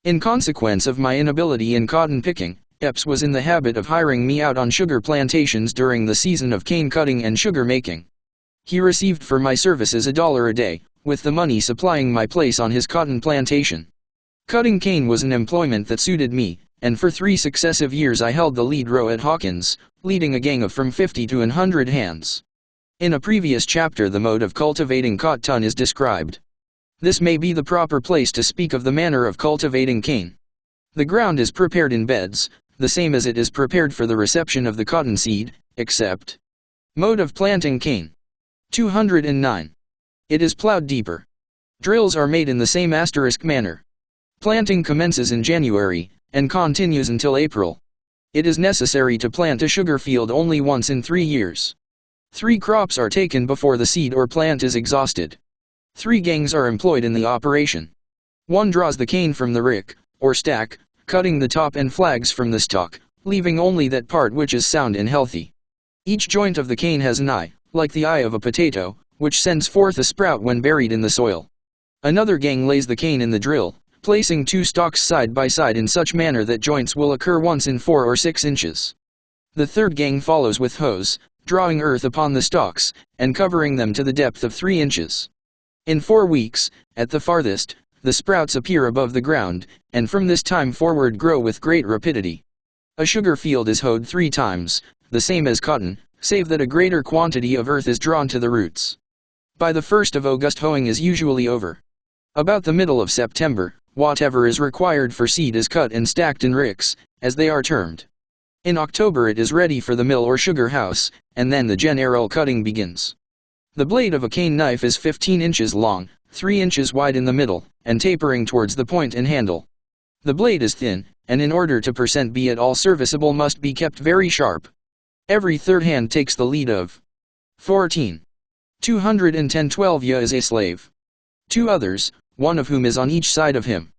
In consequence of my inability in cotton picking, Epps was in the habit of hiring me out on sugar plantations during the season of cane cutting and sugar making. He received for my services $1 a day, with the money supplying my place on his cotton plantation. Cutting cane was an employment that suited me, and for 3 successive years I held the lead row at Hawkins, leading a gang of from 50 to 100 hands. In a previous chapter the mode of cultivating cotton is described. This may be the proper place to speak of the manner of cultivating cane. The ground is prepared in beds, the same as it is prepared for the reception of the cotton seed, except mode of planting cane. 209. It is plowed deeper. Drills are made in the same manner. Planting commences in January, and continues until April. It is necessary to plant a sugar field only once in 3 years. 3 crops are taken before the seed or plant is exhausted. 3 gangs are employed in the operation. 1 draws the cane from the rick, or stack, cutting the top and flags from the stalk, leaving only that part which is sound and healthy. Each joint of the cane has an eye, like the eye of a potato, which sends forth a sprout when buried in the soil. Another gang lays the cane in the drill, placing 2 stalks side by side in such manner that joints will occur once in 4 or 6 inches. The third gang follows with hose, drawing earth upon the stalks, and covering them to the depth of 3 inches. In 4 weeks, at the farthest, the sprouts appear above the ground, and from this time forward grow with great rapidity. A sugar field is hoed 3 times, the same as cotton, save that a greater quantity of earth is drawn to the roots. By the 1st of August hoeing is usually over. About the middle of September, whatever is required for seed is cut and stacked in ricks, as they are termed. In October it is ready for the mill or sugar house, and then the general cutting begins. The blade of a cane knife is 15 inches long, 3 inches wide in the middle, and tapering towards the point and handle. The blade is thin, and in order to be at all serviceable must be kept very sharp. Every third hand takes the lead of 14. 210 12 is a slave. 2 others, one of whom is on each side of him.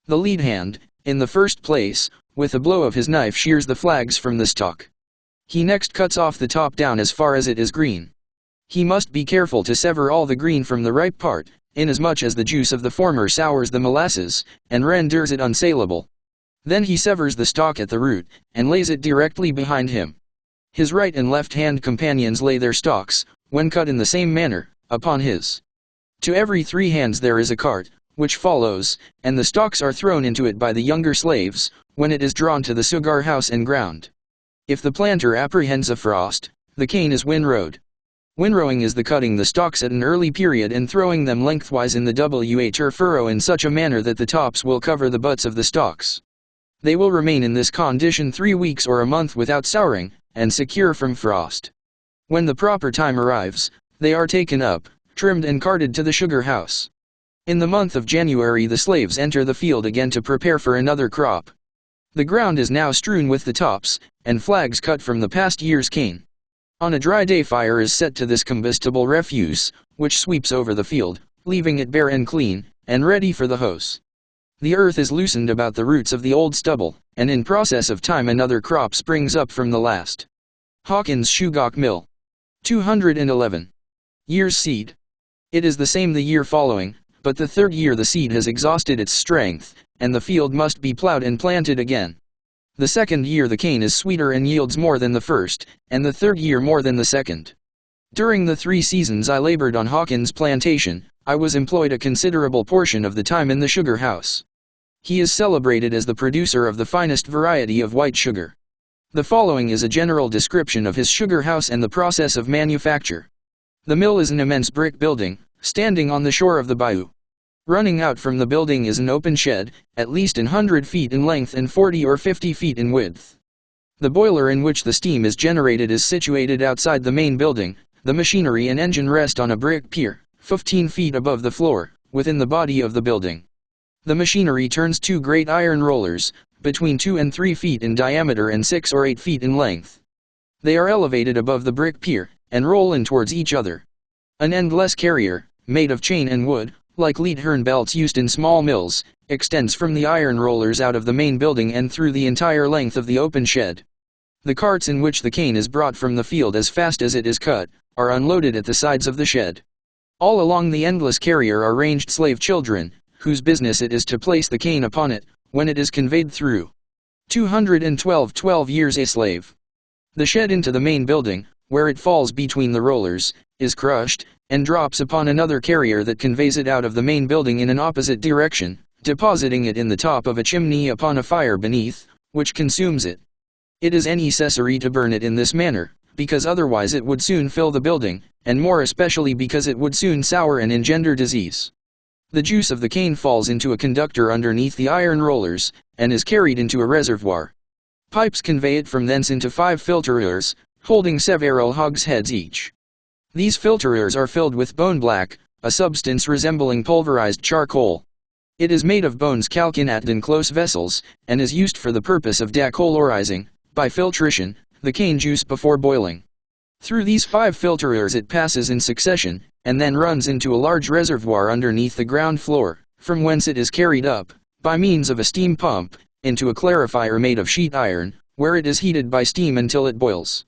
The lead hand, in the first place, with a blow of his knife shears the flags from the stalk. He next cuts off the top down as far as it is green. He must be careful to sever all the green from the ripe part, inasmuch as the juice of the former sours the molasses, and renders it unsaleable. Then he severs the stalk at the root, and lays it directly behind him. His right and left hand companions lay their stalks, when cut in the same manner, upon his. To every 3 hands there is a cart, which follows, and the stalks are thrown into it by the younger slaves, when it is drawn to the sugar house and ground. If the planter apprehends a frost, the cane is windrowed. Windrowing is the cutting the stalks at an early period and throwing them lengthwise in the WH or furrow in such a manner that the tops will cover the butts of the stalks. They will remain in this condition 3 weeks or a month without souring, and secure from frost. When the proper time arrives, they are taken up, trimmed and carted to the sugar house. In the month of January the slaves enter the field again to prepare for another crop. The ground is now strewn with the tops, and flags cut from the past year's cane. On a dry day fire is set to this combustible refuse, which sweeps over the field, leaving it bare and clean, and ready for the hoes. The earth is loosened about the roots of the old stubble, and in process of time another crop springs up from the last. Hawkins Sugar Mill. 211. Year's seed. It is the same the year following, but the 3rd year the seed has exhausted its strength, and the field must be plowed and planted again. The 2nd year the cane is sweeter and yields more than the 1st, and the 3rd year more than the 2nd. During the 3 seasons I labored on Hawkins' plantation, I was employed a considerable portion of the time in the sugar house. He is celebrated as the producer of the finest variety of white sugar. The following is a general description of his sugar house and the process of manufacture. The mill is an immense brick building, standing on the shore of the bayou. Running out from the building is an open shed, at least 100 feet in length and 40 or 50 feet in width. The boiler in which the steam is generated is situated outside the main building. The machinery and engine rest on a brick pier, 15 feet above the floor, within the body of the building. The machinery turns 2 great iron rollers, between 2 and 3 feet in diameter and 6 or 8 feet in length. They are elevated above the brick pier, and roll in towards each other. An endless carrier, made of chain and wood, like lead-hern belts used in small mills, extends from the iron rollers out of the main building and through the entire length of the open shed. The carts in which the cane is brought from the field as fast as it is cut, are unloaded at the sides of the shed. All along the endless carrier are ranged slave children, whose business it is to place the cane upon it, when it is conveyed through. 12 years a slave. The shed into the main building, where it falls between the rollers, is crushed, and drops upon another carrier that conveys it out of the main building in an opposite direction, depositing it in the top of a chimney upon a fire beneath, which consumes it. It is necessary to burn it in this manner, because otherwise it would soon fill the building, and more especially because it would soon sour and engender disease. The juice of the cane falls into a conductor underneath the iron rollers, and is carried into a reservoir. Pipes convey it from thence into 5 filterers, holding several hogsheads each. These filterers are filled with bone black, a substance resembling pulverized charcoal. It is made of bones calcinated in close vessels, and is used for the purpose of decolorizing, by filtration, the cane juice before boiling. Through these 5 filterers it passes in succession, and then runs into a large reservoir underneath the ground floor, from whence it is carried up, by means of a steam pump, into a clarifier made of sheet iron, where it is heated by steam until it boils.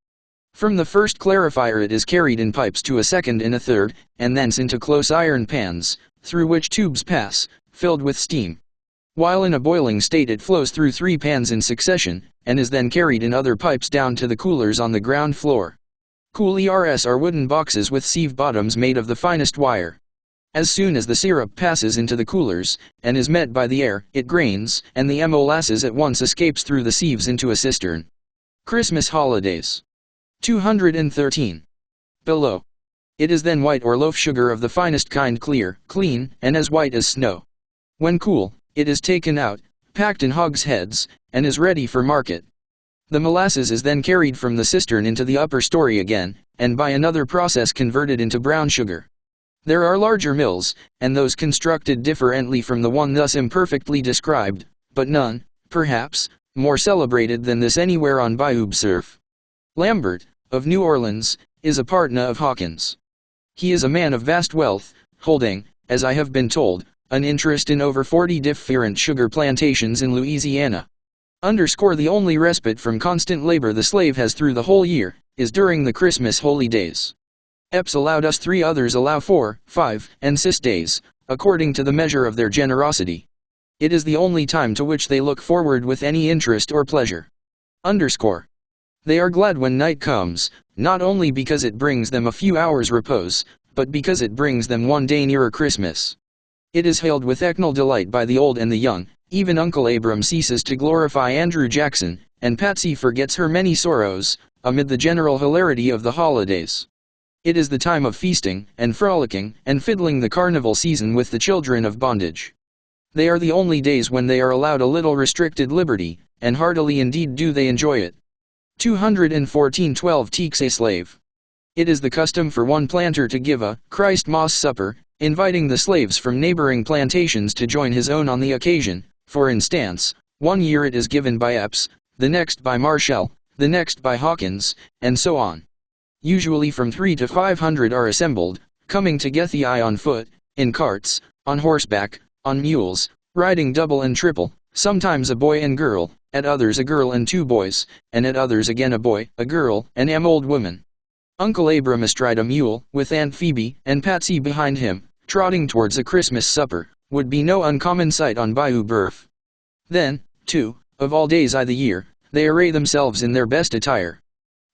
From the first clarifier it is carried in pipes to a second and a third, and thence into close iron pans, through which tubes pass, filled with steam. While in a boiling state it flows through 3 pans in succession, and is then carried in other pipes down to the coolers on the ground floor. Coolers are wooden boxes with sieve bottoms made of the finest wire. As soon as the syrup passes into the coolers, and is met by the air, it grains, and the molasses at once escapes through the sieves into a cistern. Christmas holidays. 213. Below. It is then white or loaf sugar of the finest kind, clear, clean, and as white as snow. When cool, it is taken out, packed in hogsheads, and is ready for market. The molasses is then carried from the cistern into the upper story again, and by another process converted into brown sugar. There are larger mills, and those constructed differently from the one thus imperfectly described, but none, perhaps, more celebrated than this anywhere on Bayou Surf. Lambert, of New Orleans, is a partner of Hawkins. He is a man of vast wealth, holding, as I have been told, an interest in over 40 different sugar plantations in Louisiana. The only respite from constant labor the slave has through the whole year, is during the Christmas holy days. Epps allowed us 3 others allow 4, 5, and 6 days, according to the measure of their generosity. It is the only time to which they look forward with any interest or pleasure. They are glad when night comes, not only because it brings them a few hours' repose, but because it brings them one day nearer Christmas. It is hailed with equal delight by the old and the young. Even Uncle Abram ceases to glorify Andrew Jackson, and Patsy forgets her many sorrows, amid the general hilarity of the holidays. It is the time of feasting, and frolicking, and fiddling, the carnival season with the children of bondage. They are the only days when they are allowed a little restricted liberty, and heartily indeed do they enjoy it. 214 12 Teeks a slave. It is the custom for one planter to give a Christmas supper, inviting the slaves from neighboring plantations to join his own on the occasion. For instance, one year it is given by Epps, the next by Marshall, the next by Hawkins, and so on. Usually from 3 to 500 are assembled, coming to get the eye on foot, in carts, on horseback, on mules, riding double and triple, sometimes a boy and girl, at others a girl and 2 boys, and at others again a boy, a girl, and an old woman. Uncle Abram astride a mule, with Aunt Phoebe and Patsy behind him, trotting towards a Christmas supper, would be no uncommon sight on Bayou Burf. Then, too, of all days of the year, they array themselves in their best attire.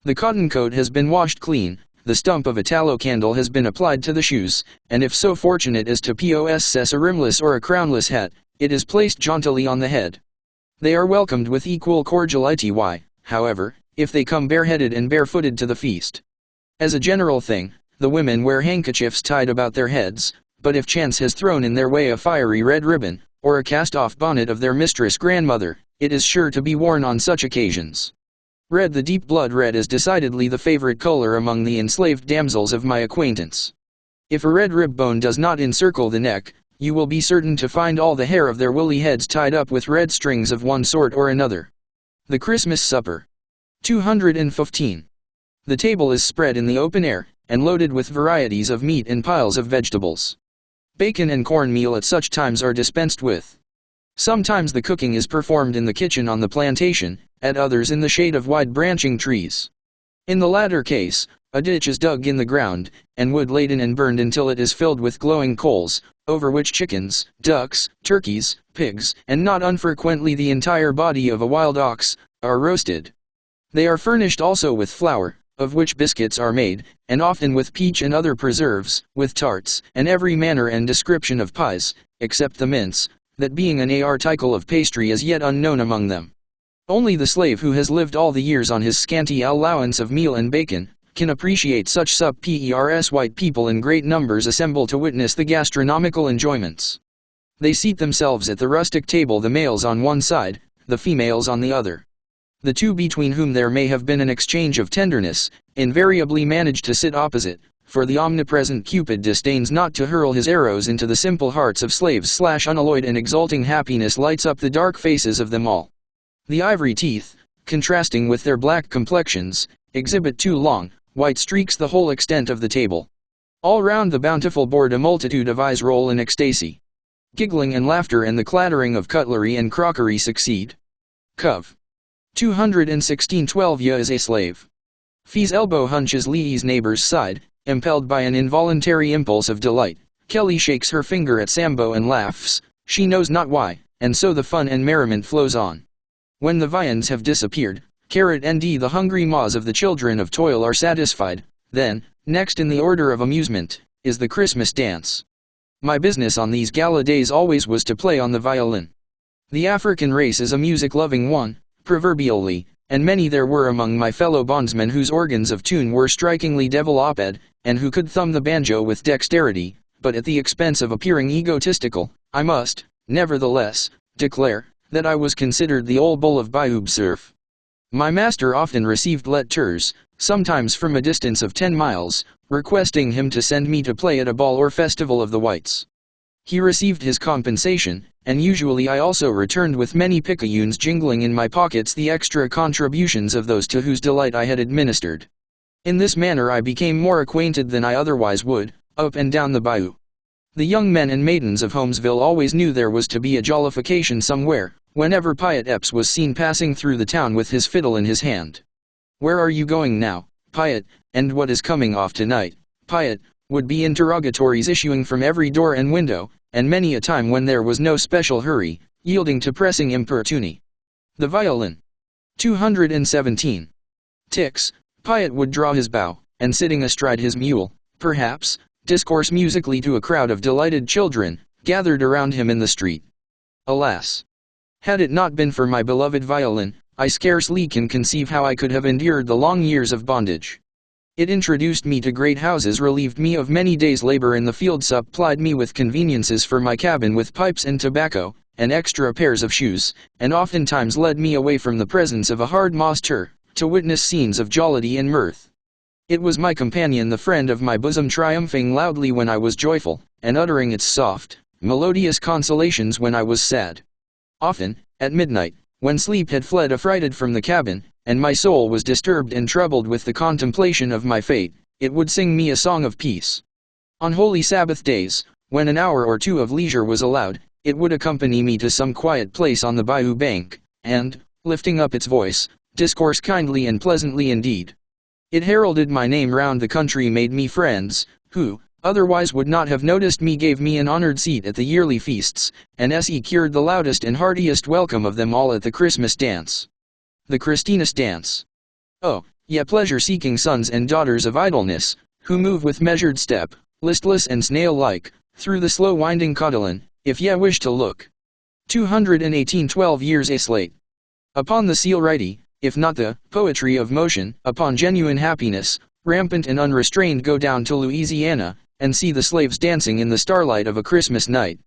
The cotton coat has been washed clean, the stump of a tallow candle has been applied to the shoes, and if so fortunate as to possess a rimless or a crownless hat, it is placed jauntily on the head. They are welcomed with equal cordiality, however, if they come bareheaded and barefooted to the feast. As a general thing, the women wear handkerchiefs tied about their heads, but if chance has thrown in their way a fiery red ribbon, or a cast-off bonnet of their mistress grandmother, it is sure to be worn on such occasions. Red, the deep blood red, is decidedly the favorite color among the enslaved damsels of my acquaintance. If a red rib bone does not encircle the neck, you will be certain to find all the hair of their woolly heads tied up with red strings of one sort or another. The Christmas supper. 215. The table is spread in the open air, and loaded with varieties of meat and piles of vegetables. Bacon and cornmeal at such times are dispensed with. Sometimes the cooking is performed in the kitchen on the plantation, at others in the shade of wide branching trees. In the latter case, a ditch is dug in the ground, and wood laden and burned until it is filled with glowing coals, over which chickens, ducks, turkeys, pigs, and not unfrequently the entire body of a wild ox, are roasted. They are furnished also with flour, of which biscuits are made, and often with peach and other preserves, with tarts, and every manner and description of pies, except the mince, that being an article of pastry is yet unknown among them. Only the slave who has lived all the years on his scanty allowance of meal and bacon, can appreciate such pers white people in great numbers assemble to witness the gastronomical enjoyments. They seat themselves at the rustic table, the males on one side, the females on the other. The two between whom there may have been an exchange of tenderness, invariably manage to sit opposite, for the omnipresent Cupid disdains not to hurl his arrows into the simple hearts of slaves. Unalloyed and exulting happiness lights up the dark faces of them all. The ivory teeth, contrasting with their black complexions, exhibit two long, white streaks the whole extent of the table. All round the bountiful board a multitude of eyes roll in ecstasy. Giggling and laughter and the clattering of cutlery and crockery succeed. Cov. 216 12 is a slave. Fee's elbow hunches Lee's neighbor's side, impelled by an involuntary impulse of delight. Kelly shakes her finger at Sambo and laughs, she knows not why, and so the fun and merriment flows on. When the viands have disappeared, Carrot and the hungry maws of the children of toil are satisfied, then, next in the order of amusement, is the Christmas dance. My business on these gala days always was to play on the violin. The African race is a music-loving one, proverbially, and many there were among my fellow bondsmen whose organs of tune were strikingly developed, and who could thumb the banjo with dexterity, but at the expense of appearing egotistical, I must, nevertheless, declare, that I was considered the old bull of Bayou Surf. My master often received letters, sometimes from a distance of 10 miles, requesting him to send me to play at a ball or festival of the whites. He received his compensation, and usually I also returned with many picayunes jingling in my pockets the extra contributions of those to whose delight I had administered. In this manner I became more acquainted than I otherwise would, up and down the bayou. The young men and maidens of Holmesville always knew there was to be a jollification somewhere, whenever Piatt Epps was seen passing through the town with his fiddle in his hand. "Where are you going now, Piatt, and what is coming off tonight, Piatt?" would be interrogatories issuing from every door and window, and many a time when there was no special hurry, yielding to pressing importunity. The violin. 217. Ticks, Piatt would draw his bow, and sitting astride his mule, perhaps, discourse musically to a crowd of delighted children, gathered around him in the street. Alas! Had it not been for my beloved violin, I scarcely can conceive how I could have endured the long years of bondage. It introduced me to great houses, relieved me of many days' labor in the field, supplied me with conveniences for my cabin with pipes and tobacco, and extra pairs of shoes, and oftentimes led me away from the presence of a hard master, to witness scenes of jollity and mirth. It was my companion, the friend of my bosom, triumphing loudly when I was joyful, and uttering its soft, melodious consolations when I was sad. Often, at midnight, when sleep had fled affrighted from the cabin, and my soul was disturbed and troubled with the contemplation of my fate, it would sing me a song of peace. On holy Sabbath days, when an hour or two of leisure was allowed, it would accompany me to some quiet place on the bayou bank, and, lifting up its voice, discourse kindly and pleasantly indeed. It heralded my name round the country, made me friends, who, otherwise would not have noticed me, gave me an honored seat at the yearly feasts, and secured the loudest and heartiest welcome of them all at the Christmas dance. The Christmas dance. Oh, ye pleasure-seeking sons and daughters of idleness, who move with measured step, listless and snail-like, through the slow winding Codolin, if ye wish to look. 218 12 years a slate. Upon the seal righty, if not the poetry of motion, upon genuine happiness, rampant and unrestrained, go down to Louisiana, and see the slaves dancing in the starlight of a Christmas night.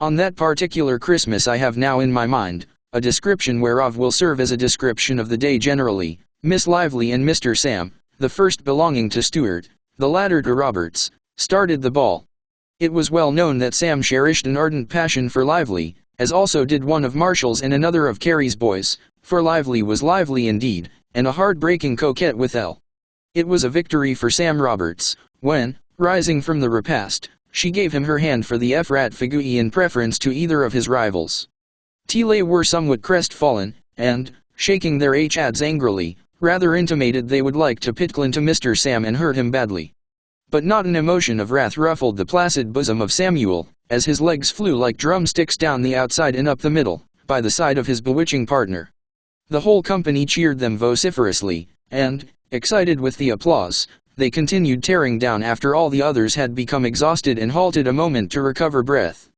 On that particular Christmas I have now in my mind, a description whereof will serve as a description of the day generally. Miss Lively and Mr. Sam, the first belonging to Stewart, the latter to Roberts, started the ball. It was well known that Sam cherished an ardent passion for Lively, as also did one of Marshall's and another of Carey's boys, for Lively was lively indeed, and a heart-breaking coquette withal. It was a victory for Sam Roberts, when, rising from the repast, she gave him her hand for the Efrat Figui in preference to either of his rivals. Tile were somewhat crestfallen, and, shaking their hads angrily, rather intimated they would like to pitclin to Mr. Sam and hurt him badly. But not an emotion of wrath ruffled the placid bosom of Samuel, as his legs flew like drumsticks down the outside and up the middle, by the side of his bewitching partner. The whole company cheered them vociferously, and, excited with the applause, they continued tearing down after all the others had become exhausted and halted a moment to recover breath.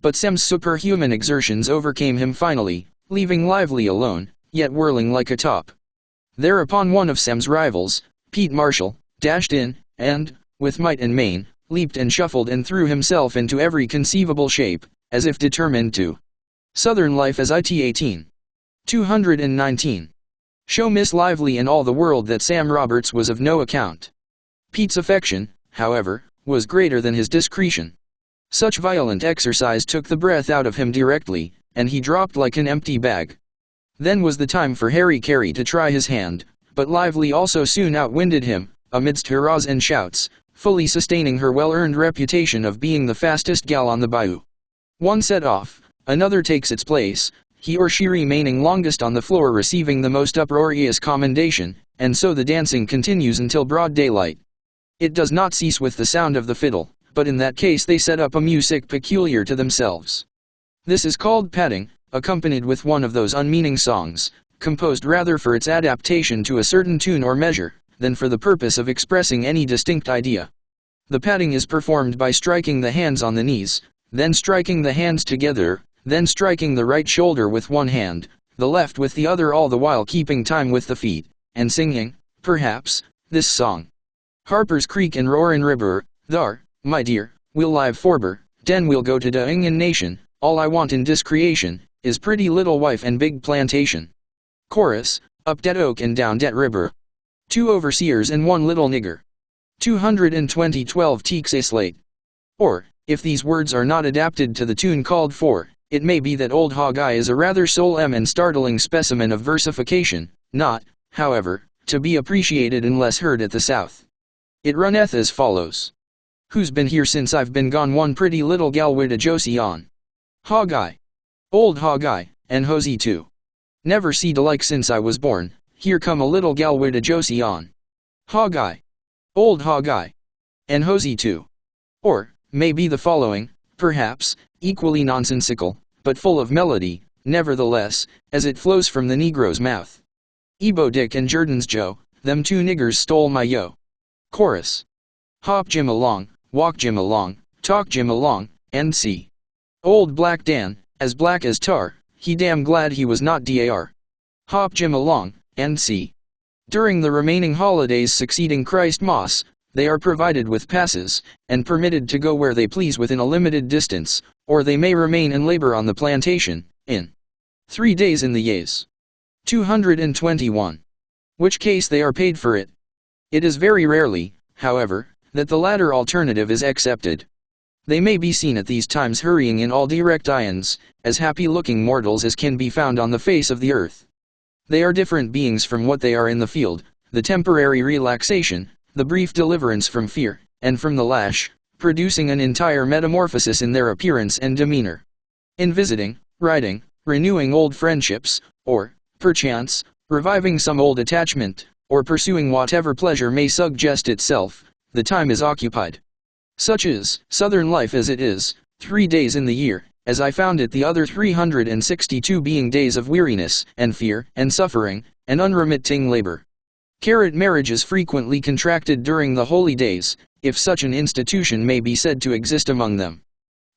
But Sam's superhuman exertions overcame him finally, leaving Lively alone, yet whirling like a top. Thereupon one of Sam's rivals, Pete Marshall, dashed in, and, with might and main, leaped and shuffled and threw himself into every conceivable shape, as if determined to Southern life as it 18. 219. Show Miss Lively and all the world that Sam Roberts was of no account. Pete's affection, however, was greater than his discretion. Such violent exercise took the breath out of him directly, and he dropped like an empty bag. Then was the time for Harry Carey to try his hand, but Lively also soon outwinded him, amidst hurrahs and shouts, fully sustaining her well-earned reputation of being the fastest gal on the bayou. One set off, another takes its place, he or she remaining longest on the floor receiving the most uproarious commendation, and so the dancing continues until broad daylight. It does not cease with the sound of the fiddle, but in that case they set up a music peculiar to themselves. This is called padding, accompanied with one of those unmeaning songs, composed rather for its adaptation to a certain tune or measure, than for the purpose of expressing any distinct idea. The padding is performed by striking the hands on the knees, then striking the hands together, then striking the right shoulder with one hand, the left with the other, all the while keeping time with the feet, and singing, perhaps, this song. Harper's Creek and Roarin' River, thar, my dear, we'll live forber, den we'll go to da Ingan Nation, all I want in dis creation, is pretty little wife and big plantation. Chorus, up dat oak and down dat river. 2 overseers and 1 little nigger. 220 12 teaks a slate. Or, if these words are not adapted to the tune called for, it may be that Old Hog Eye is a rather solemn and startling specimen of versification, not, however, to be appreciated unless heard at the South. It runneth as follows. Who's been here since I've been gone? One pretty little gal wid a Josie on. Hog Eye. Old Hog Eye, and Hosey too. Never seed alike since I was born, here come a little gal wid a Josie on. Hog Eye. Old Hog Eye. And Hosey too. Or, may be the following, perhaps, equally nonsensical, but full of melody, nevertheless, as it flows from the Negro's mouth. Ebo Dick and Jordan's Joe, them 2 niggers stole my yo. Chorus. Hop Jim along, walk Jim along, talk Jim along, and see. Old Black Dan, as black as tar, he damn glad he was not dar. Hop Jim along, and see. During the remaining holidays succeeding Christmas, they are provided with passes, and permitted to go where they please within a limited distance, or they may remain and labor on the plantation, in 3 days in the years. 221. Which case they are paid for it. It is very rarely, however, that the latter alternative is accepted. They may be seen at these times hurrying in all directions, as happy-looking mortals as can be found on the face of the earth. They are different beings from what they are in the field, the temporary relaxation, the brief deliverance from fear, and from the lash, producing an entire metamorphosis in their appearance and demeanor. In visiting, riding, renewing old friendships, or, perchance, reviving some old attachment, or pursuing whatever pleasure may suggest itself, the time is occupied. Such is Southern life as it is, 3 days in the year, as I found it, the other 362 being days of weariness, and fear, and suffering, and unremitting labor. Marriage is frequently contracted during the holy days, if such an institution may be said to exist among them.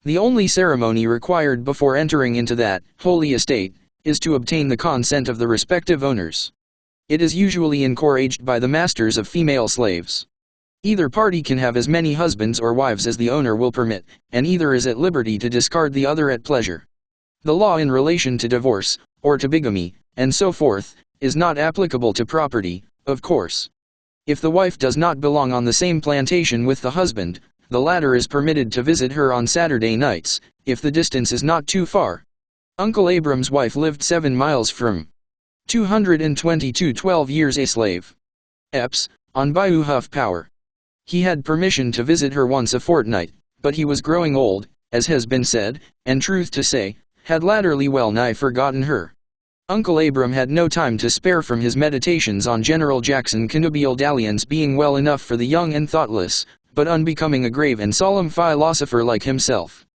The only ceremony required before entering into that holy estate is to obtain the consent of the respective owners. It is usually encouraged by the masters of female slaves. Either party can have as many husbands or wives as the owner will permit, and either is at liberty to discard the other at pleasure. The law in relation to divorce, or to bigamy, and so forth, is not applicable to property, of course. If the wife does not belong on the same plantation with the husband, the latter is permitted to visit her on Saturday nights, if the distance is not too far. Uncle Abram's wife lived 7 miles from 222 12 years a slave. Epps, on Bayou Huff Power. He had permission to visit her once a fortnight, but he was growing old, as has been said, and truth to say, had latterly well nigh forgotten her. Uncle Abram had no time to spare from his meditations on General Jackson connubial dalliance being well enough for the young and thoughtless, but unbecoming a grave and solemn philosopher like himself.